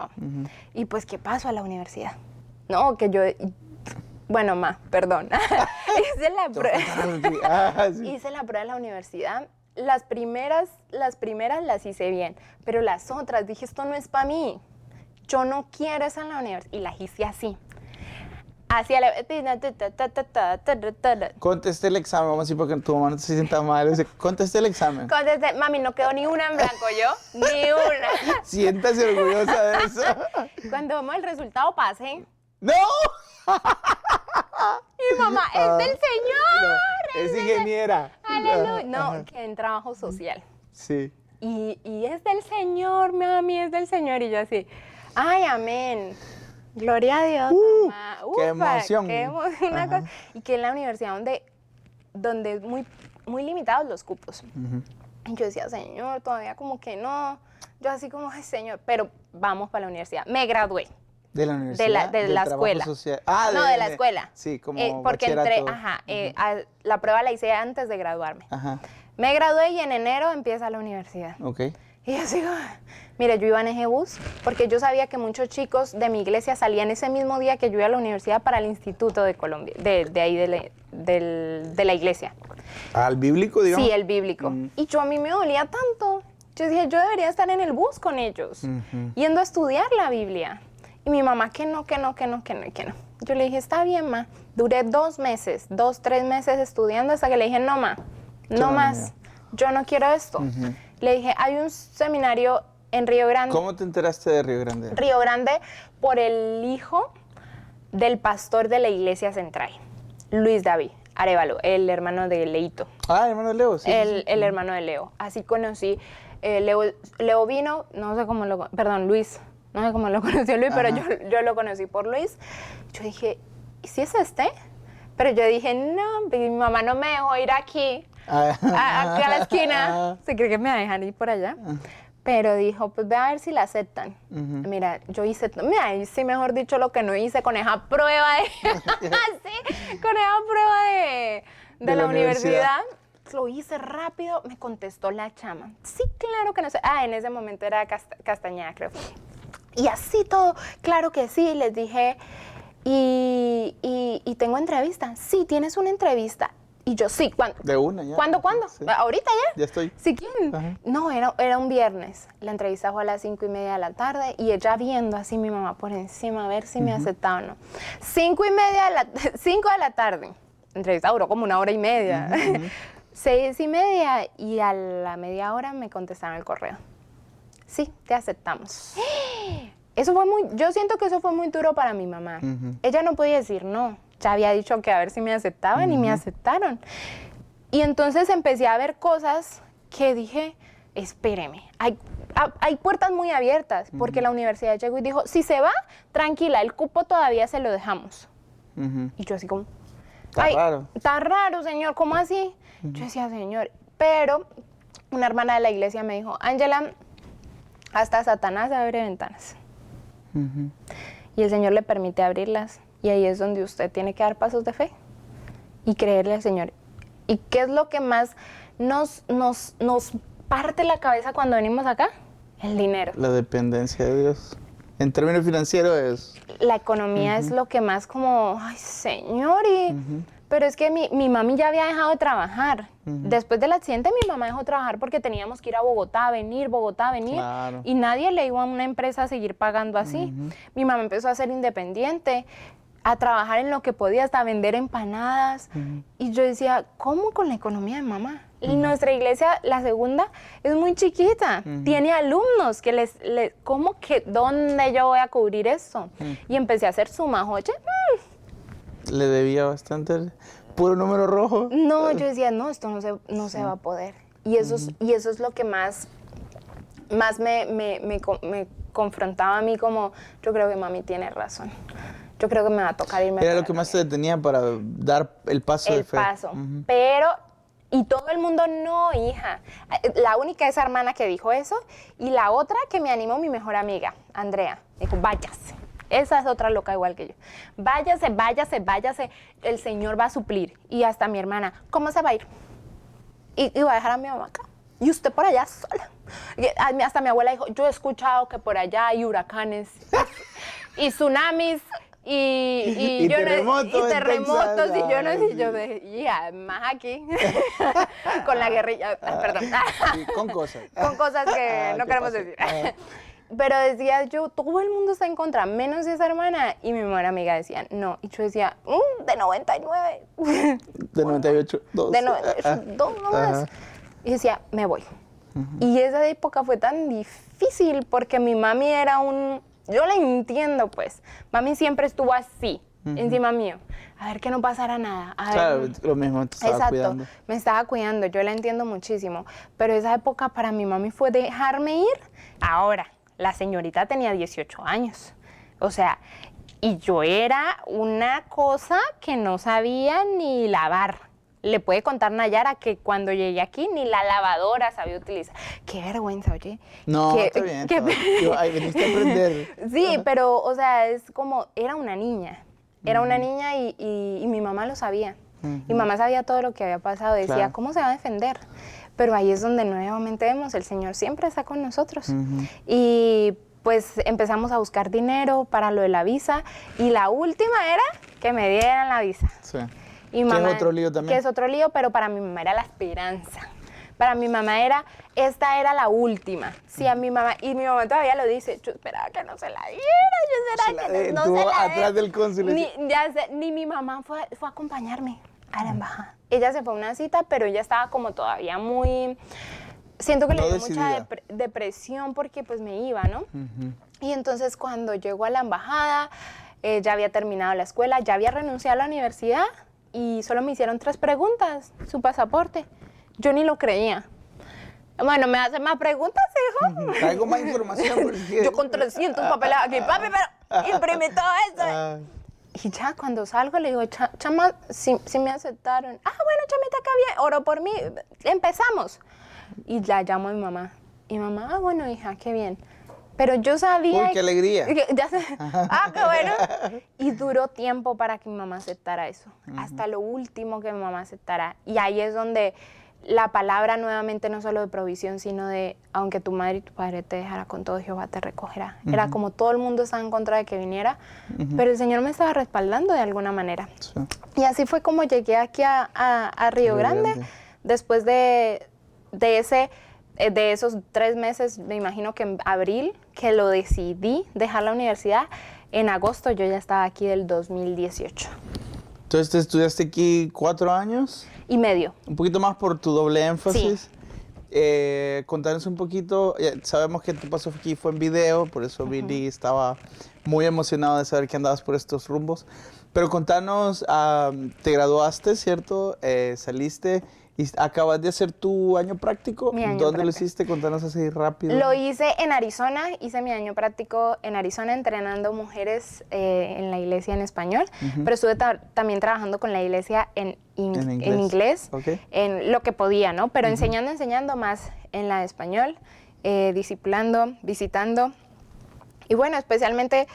C: Y pues, ¿qué pasó a la universidad? No, que yo... Bueno, perdón. Hice la prueba. Hice la prueba de la universidad. Las primeras las hice bien, pero las otras dije, esto no es para mí. Yo no quiero estar en la universidad. Y las hice así. Hacia la...
B: Contesté el examen, vamos a decir, porque tu mamá no se sienta mal. Contesté el examen.
C: Contesté, mami, no quedó ni una en blanco yo, ni una.
B: Siéntase orgullosa de eso.
C: Cuando vemos el resultado, pasé.
B: ¡No!
C: Y mamá, es del Señor.
B: No, es ingeniera.
C: Aleluya. No, que en trabajo social.
B: Sí.
C: Y es del Señor, mami, es del Señor. Y yo así, ay, amén. Gloria a Dios, mamá.
B: Qué emoción.
C: Qué emoción. Una cosa. Y que en la universidad donde es muy limitados los cupos. Y yo decía, Señor, todavía como que no. Yo así como, ay, Señor, pero vamos para la universidad. Me gradué.
B: ¿De la universidad?
C: De la escuela.
B: Social.
C: No, de la escuela.
B: Sí, como
C: porque entré,
B: bachillerato.
C: la prueba la hice antes de graduarme.
B: Ajá.
C: Me gradué y en enero empieza la universidad.
B: Ok.
C: Y yo sigo, mire, yo iba en Egebus porque yo sabía que muchos chicos de mi iglesia salían ese mismo día que yo iba a la universidad para el Instituto de Colombia, de ahí de la iglesia.
B: ¿Al bíblico, digamos?
C: Sí, el bíblico. Y yo a mí me dolía tanto. Yo dije, yo debería estar en el bus con ellos, yendo a estudiar la Biblia. Y mi mamá, que no. Yo le dije, está bien, ma. Duré 2 meses, 3 meses estudiando hasta que le dije, no, ma, no más. Yo no quiero esto. Le dije, hay un seminario en Río Grande.
B: ¿Cómo te enteraste de Río Grande?
C: Río Grande por el hijo del pastor de la iglesia central, Luis David Arevalo, el hermano de Leito.
B: Ah, hermano de Leo, sí.
C: El hermano de Leo. Así conocí. Leo vino, Luis. No sé cómo lo conoció Luis, pero yo lo conocí por Luis. Yo dije, ¿y si es este? Pero yo dije, no, mi mamá no me dejó ir aquí a la esquina. Se cree que me va a dejar ir por allá. Pero dijo, pues ve a ver si la aceptan. Mira, hice, mejor dicho, lo que no hice con esa prueba de la universidad. Lo hice rápido, me contestó la chama. Sí, claro que no sé. En ese momento era Castañeda, creo. Y así todo, claro que sí, les dije, y tengo entrevista. Sí, tienes una entrevista. Y yo, sí, ¿cuándo?
B: De una, ya.
C: ¿Cuándo?
B: Sí.
C: ¿Ahorita ya?
B: Ya estoy.
C: ¿Sí, quién?
B: Ajá.
C: No, era un viernes. La entrevista fue a las 5:30 de la tarde y ella viendo así mi mamá por encima a ver si me aceptaba o no. 5 de la tarde. La entrevista duró como 1 hora y media. 6:30 y a la media hora me contestaron el correo. Sí, te aceptamos. Yo siento que eso fue muy duro para mi mamá. Ella no podía decir no. Ya había dicho que a ver si me aceptaban y me aceptaron. Y entonces empecé a ver cosas que dije, espéreme, hay puertas muy abiertas, porque la universidad llegó y dijo, si se va, tranquila, el cupo todavía se lo dejamos. Y yo así como,
B: Está raro.
C: Está raro, señor, ¿cómo así? Yo decía, señor, pero una hermana de la iglesia me dijo, Ángela, hasta Satanás abre ventanas. Y el Señor le permite abrirlas. Y ahí es donde usted tiene que dar pasos de fe y creerle al Señor. ¿Y qué es lo que más nos parte la cabeza cuando venimos acá? El dinero.
B: La dependencia de Dios. En términos financieros es...
C: La economía es lo que más como, ay, Señor, pero es que mi mami ya había dejado de trabajar. Después del accidente mi mamá dejó de trabajar porque teníamos que ir a Bogotá, venir,
B: Claro.
C: y nadie le iba a una empresa a seguir pagando así. Mi mamá empezó a ser independiente, a trabajar en lo que podía, hasta vender empanadas. Y yo decía, ¿cómo con la economía de mamá? Y nuestra iglesia, la segunda, es muy chiquita. Tiene alumnos que ¿cómo que dónde yo voy a cubrir eso? Y empecé a hacer sumas, oye.
B: Le debía bastante, puro número rojo.
C: No, yo decía, no, esto no se va a poder. Y eso es lo que más me confrontaba a mí, como, yo creo que mami tiene razón. Yo creo que me va a tocar irme.
B: Era lo que más te detenía para dar el paso de fe.
C: El paso. Pero, y todo el mundo, no, hija. La única esa hermana que dijo eso, y la otra que me animó, mi mejor amiga, Andrea. Dijo, váyase. Esa es otra loca igual que yo. Váyase. El Señor va a suplir. Y hasta mi hermana, ¿cómo se va a ir? Y va a dejar a mi mamá acá. Y usted por allá sola. Y hasta mi abuela dijo, yo he escuchado que por allá hay huracanes y tsunamis. Y terremotos, y yo no sé, yo me más aquí con la guerrilla, perdón.
B: Con cosas.
C: Con cosas que no queremos decir. Pero decía yo, todo el mundo está en contra, menos esa hermana. Y mi mejor amiga decía, no. Y yo decía, de 99.
B: De 98, 2.
C: Dos nomás. Y decía, me voy. Y esa época fue tan difícil porque mi mami era yo la entiendo, pues. Mami siempre estuvo así, encima mío. A ver que no pasara nada.
B: Claro, lo mismo, te estaba cuidando.
C: Me estaba cuidando, yo la entiendo muchísimo. Pero esa época para mi mami fue dejarme ir. Ahora, la señorita tenía 18 años. O sea, y yo era una cosa que no sabía ni lavar. Le puede contar Nayara que cuando llegué aquí ni la lavadora sabía utilizar. Qué vergüenza, oye.
B: No, está bien. Ahí veniste a aprender.
C: Sí, pero, o sea, es como, era una niña. Era una niña y mi mamá lo sabía. Mi mamá sabía todo lo que había pasado. Decía,
B: Claro.
C: ¿cómo se va a defender? Pero ahí es donde nuevamente vemos, el Señor siempre está con nosotros. Y pues empezamos a buscar dinero para lo de la visa. Y la última era que me dieran la visa.
B: Sí.
C: Y
B: que es otro lío también.
C: Que es otro lío, pero para mi mamá era la esperanza. Para mi mamá esta era la última. Sí, a mi mamá, y mi mamá todavía lo dice, yo esperaba que no se la diera, no se la
B: atrás del cónsul.
C: Ni mi mamá fue a acompañarme a la embajada. Ella se fue a una cita, pero ella estaba como todavía muy... Siento que le dio mucha depresión porque pues me iba, ¿no? Y entonces cuando llegó a la embajada, ya había terminado la escuela, ya había renunciado a la universidad, y solo me hicieron 3 preguntas, su pasaporte. Yo ni lo creía. Bueno, me hacen más preguntas, hijo.
B: Traigo más información. Porque...
C: Yo con 300 papeles aquí, papi, pero imprimí todo eso. Y ya cuando salgo le digo, chama, si me aceptaron. Ah, bueno, chamita, acá bien, oro por mí, empezamos. Y la llamo a mi mamá. Y mamá, bueno, hija, qué bien. Pero yo sabía...
B: ¡Uy, qué alegría!
C: ¡Qué bueno! Y duró tiempo para que mi mamá aceptara eso. Hasta lo último que mi mamá aceptara. Y ahí es donde la palabra nuevamente no solo de provisión, sino de, aunque tu madre y tu padre te dejara con todo, Jehová te recogerá. Era como todo el mundo estaba en contra de que viniera, pero el Señor me estaba respaldando de alguna manera. Sí. Y así fue como llegué aquí a Río Grande. Después de esos 3 meses, me imagino que en abril, que lo decidí dejar la universidad, en agosto yo ya estaba aquí del 2018.
B: Entonces, ¿te estudiaste aquí 4 años?
C: Y medio.
B: Un poquito más por tu doble énfasis.
C: Sí.
B: Contanos un poquito, sabemos que tu paso aquí fue en video, por eso Billy estaba muy emocionado de saber que andabas por estos rumbos. Pero contanos, te graduaste, ¿cierto? Saliste y acabas de hacer tu año práctico.
C: Mi año
B: ¿Dónde lo
C: práctico.
B: hiciste? Contanos así rápido.
C: Lo hice en Arizona, hice mi año práctico en Arizona entrenando mujeres en la iglesia en español, pero estuve también trabajando con la iglesia en inglés,
B: Okay.
C: en lo que podía, ¿no? Pero enseñando más en la de español, discipulando, visitando. Y bueno, especialmente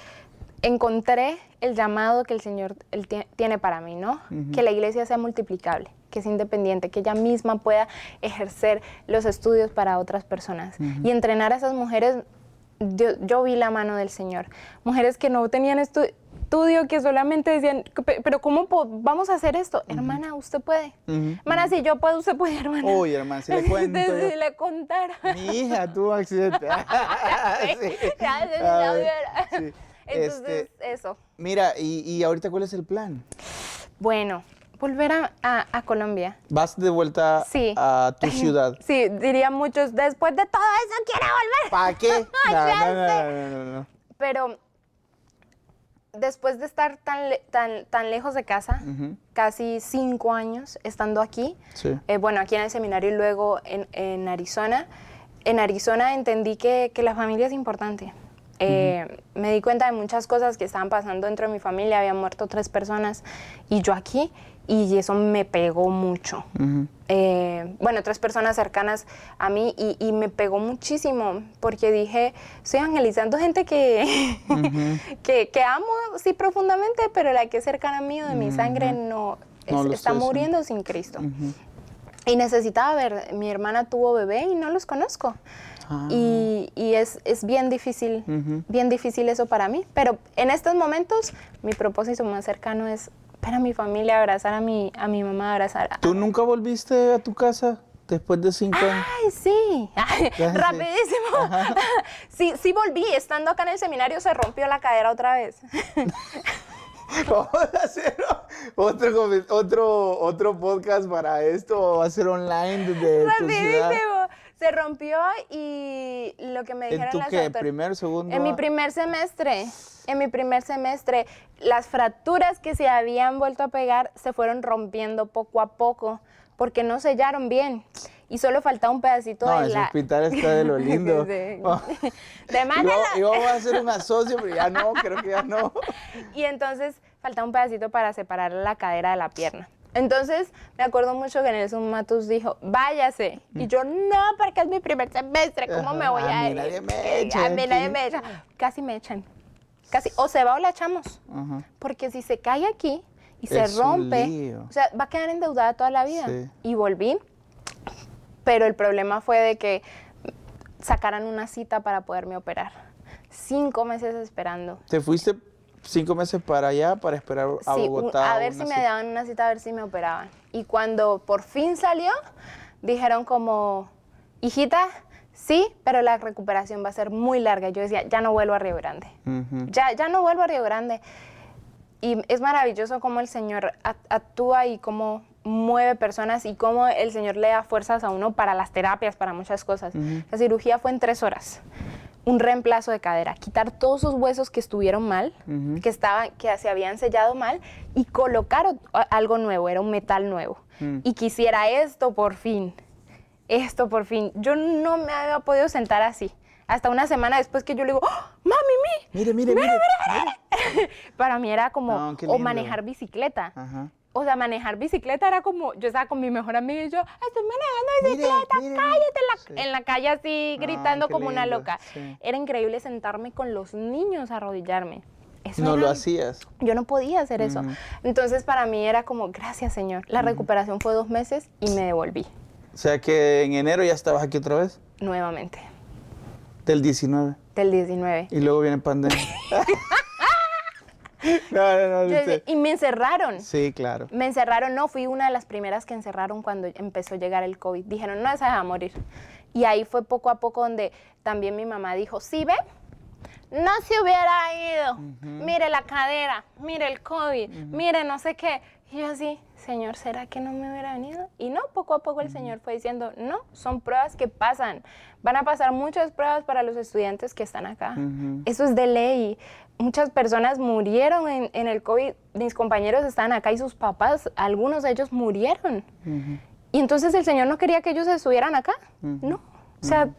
C: encontré el llamado que el Señor tiene para mí, ¿no? Que la iglesia sea multiplicable, que es independiente, que ella misma pueda ejercer los estudios para otras personas. Y entrenar a esas mujeres, yo vi la mano del Señor. Mujeres que no tenían estudio, que solamente decían, pero ¿cómo vamos a hacer esto? Hermana, usted puede. Hermana, si yo puedo, usted puede, hermana.
B: Uy, hermana, si le cuento.
C: Si le contara.
B: Mi hija tuvo accidente. Sí.
C: Entonces, eso.
B: Mira, y ahorita, ¿cuál es el plan?
C: Bueno, volver a Colombia.
B: ¿Vas de vuelta
C: Sí.
B: a tu ciudad?
C: Sí, dirían muchos, después de todo eso quiere volver.
B: ¿Para qué? No.
C: Pero después de estar tan lejos de casa, casi 5 años estando aquí,
B: Sí.
C: bueno, aquí en el seminario y luego en Arizona entendí que la familia es importante. Me di cuenta de muchas cosas que estaban pasando dentro de mi familia, habían muerto 3 personas y yo aquí, y eso me pegó mucho. Bueno, 3 personas cercanas a mí y me pegó muchísimo porque dije, estoy evangelizando gente que amo, sí, profundamente, pero la que es cercana a mí o de mi sangre está muriendo sin Cristo. Y necesitaba ver, mi hermana tuvo bebé y no los conozco. Y es bien difícil eso para mí. Pero en estos momentos, mi propósito más cercano es ver a mi familia, abrazar a mi mamá, abrazar.
B: ¿Tú nunca volviste a tu casa después de 5 años?
C: ¡Ay, sí! Ay, rapidísimo. Sí volví. Estando acá en el seminario se rompió la cadera otra vez.
B: Vamos a hacer otro podcast para esto. Va a ser online desde tu ciudad.
C: Rapidísimo. Se rompió y lo que me dijeron
B: ¿En tu
C: las
B: qué?
C: autoridades.
B: ¿Primer, segundo?
C: En mi primer semestre, las fracturas que se habían vuelto a pegar se fueron rompiendo poco a poco porque no sellaron bien y solo faltaba un pedacito de
B: ese hospital está de lo lindo.
C: De
B: y vamos a hacer un asocio, pero ya no, creo que ya no.
C: Y entonces faltaba un pedacito para separar la cadera de la pierna. Entonces, me acuerdo mucho que Nelson Matus dijo, váyase. Y yo, no, porque es mi primer semestre, ¿cómo me voy a ir?
B: Nadie me echa.
C: A mí nadie me echa. Casi me echan. Casi. O se va o la echamos. Porque si se cae aquí y se
B: Es un
C: rompe,
B: lío.
C: o sea, va a quedar endeudada toda la vida.
B: Sí.
C: Y volví, pero el problema fue de que sacaran una cita para poderme operar. 5 meses esperando.
B: ¿Te fuiste 5 meses para allá para esperar a
C: Sí,
B: Bogotá?
C: a ver si me daban una cita, a ver si me operaban. Y cuando por fin salió, dijeron como, hijita, sí, pero la recuperación va a ser muy larga. Yo decía, ya no vuelvo a Río Grande. Ya no vuelvo a Río Grande. Y es maravilloso cómo el Señor actúa y cómo mueve personas y cómo el Señor le da fuerzas a uno para las terapias, para muchas cosas. La cirugía fue en 3 horas. Un reemplazo de cadera, quitar todos esos huesos que estuvieron mal, que se habían sellado mal y colocar algo nuevo, era un metal nuevo. Y quisiera esto por fin. Yo no me había podido sentar así. Hasta una semana después que yo le digo, ¡oh, mami!
B: Mire.
C: Para mí era como,
B: No, qué
C: o
B: lindo.
C: manejar bicicleta.
B: Ajá.
C: O sea, manejar bicicleta era como, yo estaba con mi mejor amiga y yo, estoy manejando bicicleta,
B: Mire.
C: cállate en la
B: Sí.
C: calle así, gritando
B: qué
C: como una
B: lindo,
C: loca.
B: sí.
C: Era increíble sentarme con los niños a arrodillarme. Eso
B: No
C: era-
B: lo hacías.
C: Yo no podía hacer eso. Entonces, para mí era como, gracias, Señor. La recuperación fue 2 meses y me devolví
B: O sea que en enero ya estabas aquí otra vez,
C: nuevamente,
B: del 19.
C: del 19.
B: Y luego viene pandemia. No.
C: Y me encerraron.
B: Sí, claro.
C: Me encerraron, no, fui una de las primeras que encerraron cuando empezó a llegar el COVID. Dijeron, no, esa va a morir. Y ahí fue poco a poco donde también mi mamá dijo, ¿sí ve? No se hubiera ido. Mire la cadera, mire el COVID, mire no sé qué. Y yo así, Señor, ¿será que no me hubiera venido? Y no, poco a poco el Señor fue diciendo, no, son pruebas que pasan. Van a pasar muchas pruebas para los estudiantes que están acá. Eso es de ley. Muchas personas murieron en el COVID. Mis compañeros están acá y sus papás, algunos de ellos murieron. Y entonces el Señor no quería que ellos estuvieran acá. No. O sea,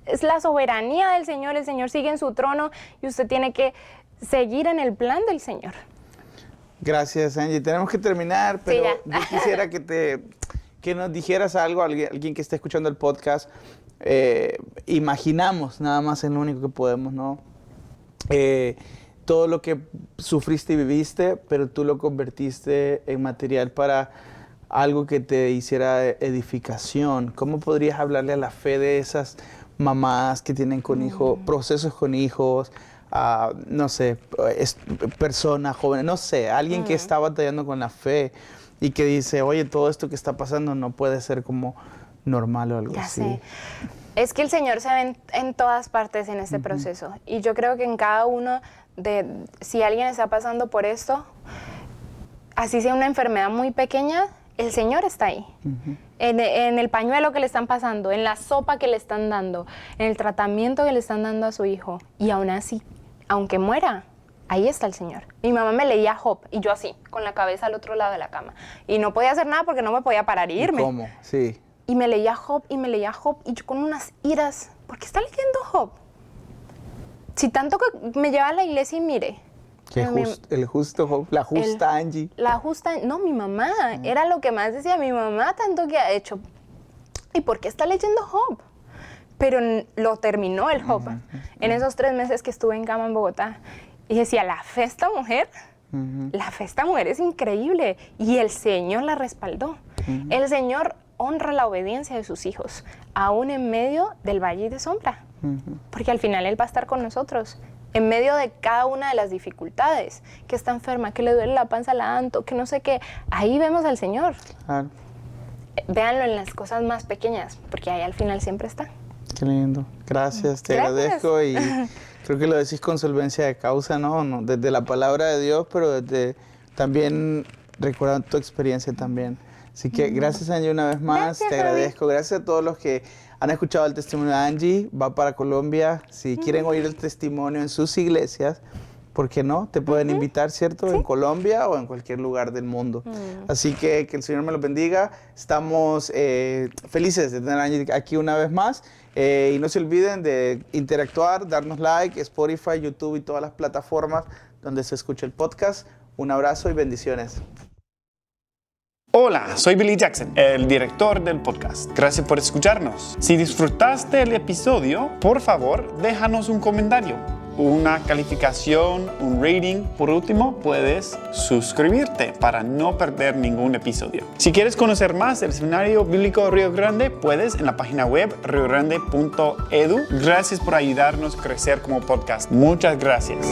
C: es la soberanía del Señor. El Señor sigue en su trono y usted tiene que seguir en el plan del Señor.
B: Gracias, Angie. Tenemos que terminar, pero yo quisiera que nos dijeras algo, alguien que esté escuchando el podcast. Imaginamos, nada más es lo único que podemos, ¿no? Todo lo que sufriste y viviste, pero tú lo convertiste en material para algo que te hiciera edificación. ¿Cómo podrías hablarle a la fe de esas mamás que tienen con hijos, procesos con hijos, no sé, personas jóvenes, no sé, alguien que está batallando con la fe y que dice, oye, todo esto que está pasando no puede ser como normal o algo así?
C: Sé. Es que el Señor se ve en todas partes en este proceso. Y yo creo que en cada uno si alguien está pasando por esto, así sea una enfermedad muy pequeña, el Señor está ahí. En el pañuelo que le están pasando, en la sopa que le están dando, en el tratamiento que le están dando a su hijo. Y aún así, aunque muera, ahí está el Señor. Mi mamá me leía Job y yo así, con la cabeza al otro lado de la cama. Y no podía hacer nada porque no me podía parar e irme.
B: ¿Cómo? Sí.
C: Y me leía Job y me leía Job y yo con unas iras. ¿Por qué está leyendo Job? Si tanto que me lleva a la iglesia y mire.
B: El justo Job, la justa Angie.
C: La justa, no, mi mamá. Era lo que más decía mi mamá, tanto que ha hecho. ¿Y por qué está leyendo Job? Pero lo terminó el Job. En esos 3 meses que estuve en cama en Bogotá. Y decía, la fe de esta mujer es increíble. Y el Señor la respaldó. El Señor honra la obediencia de sus hijos, aún en medio del valle de sombra. Porque al final Él va a estar con nosotros. En medio de cada una de las dificultades, que está enferma, que le duele la panza al Anto, que no sé qué, ahí vemos al Señor. Claro. Véanlo en las cosas más pequeñas, porque ahí al final siempre está.
B: Qué lindo. Gracias, te agradezco y creo que lo decís con solvencia de causa, ¿no? Desde la palabra de Dios, pero desde también recordando tu experiencia también. Así que gracias, Angie, una vez más. Gracias, te agradezco. Gracias a todos los que han escuchado el testimonio de Angie. Va para Colombia. Si quieren oír el testimonio en sus iglesias, ¿por qué no? Te pueden invitar, ¿cierto? ¿Sí? En Colombia o en cualquier lugar del mundo. Así que el Señor me los bendiga. Estamos felices de tener a Angie aquí una vez más. Y no se olviden de interactuar, darnos like, Spotify, YouTube y todas las plataformas donde se escucha el podcast. Un abrazo y bendiciones.
E: Hola, soy Billy Jackson, el director del podcast. Gracias por escucharnos. Si disfrutaste el episodio, por favor, déjanos un comentario, una calificación, un rating. Por último, puedes suscribirte para no perder ningún episodio. Si quieres conocer más del Seminario Bíblico Río Grande, puedes en la página web riogrande.edu. Gracias por ayudarnos a crecer como podcast. Muchas gracias.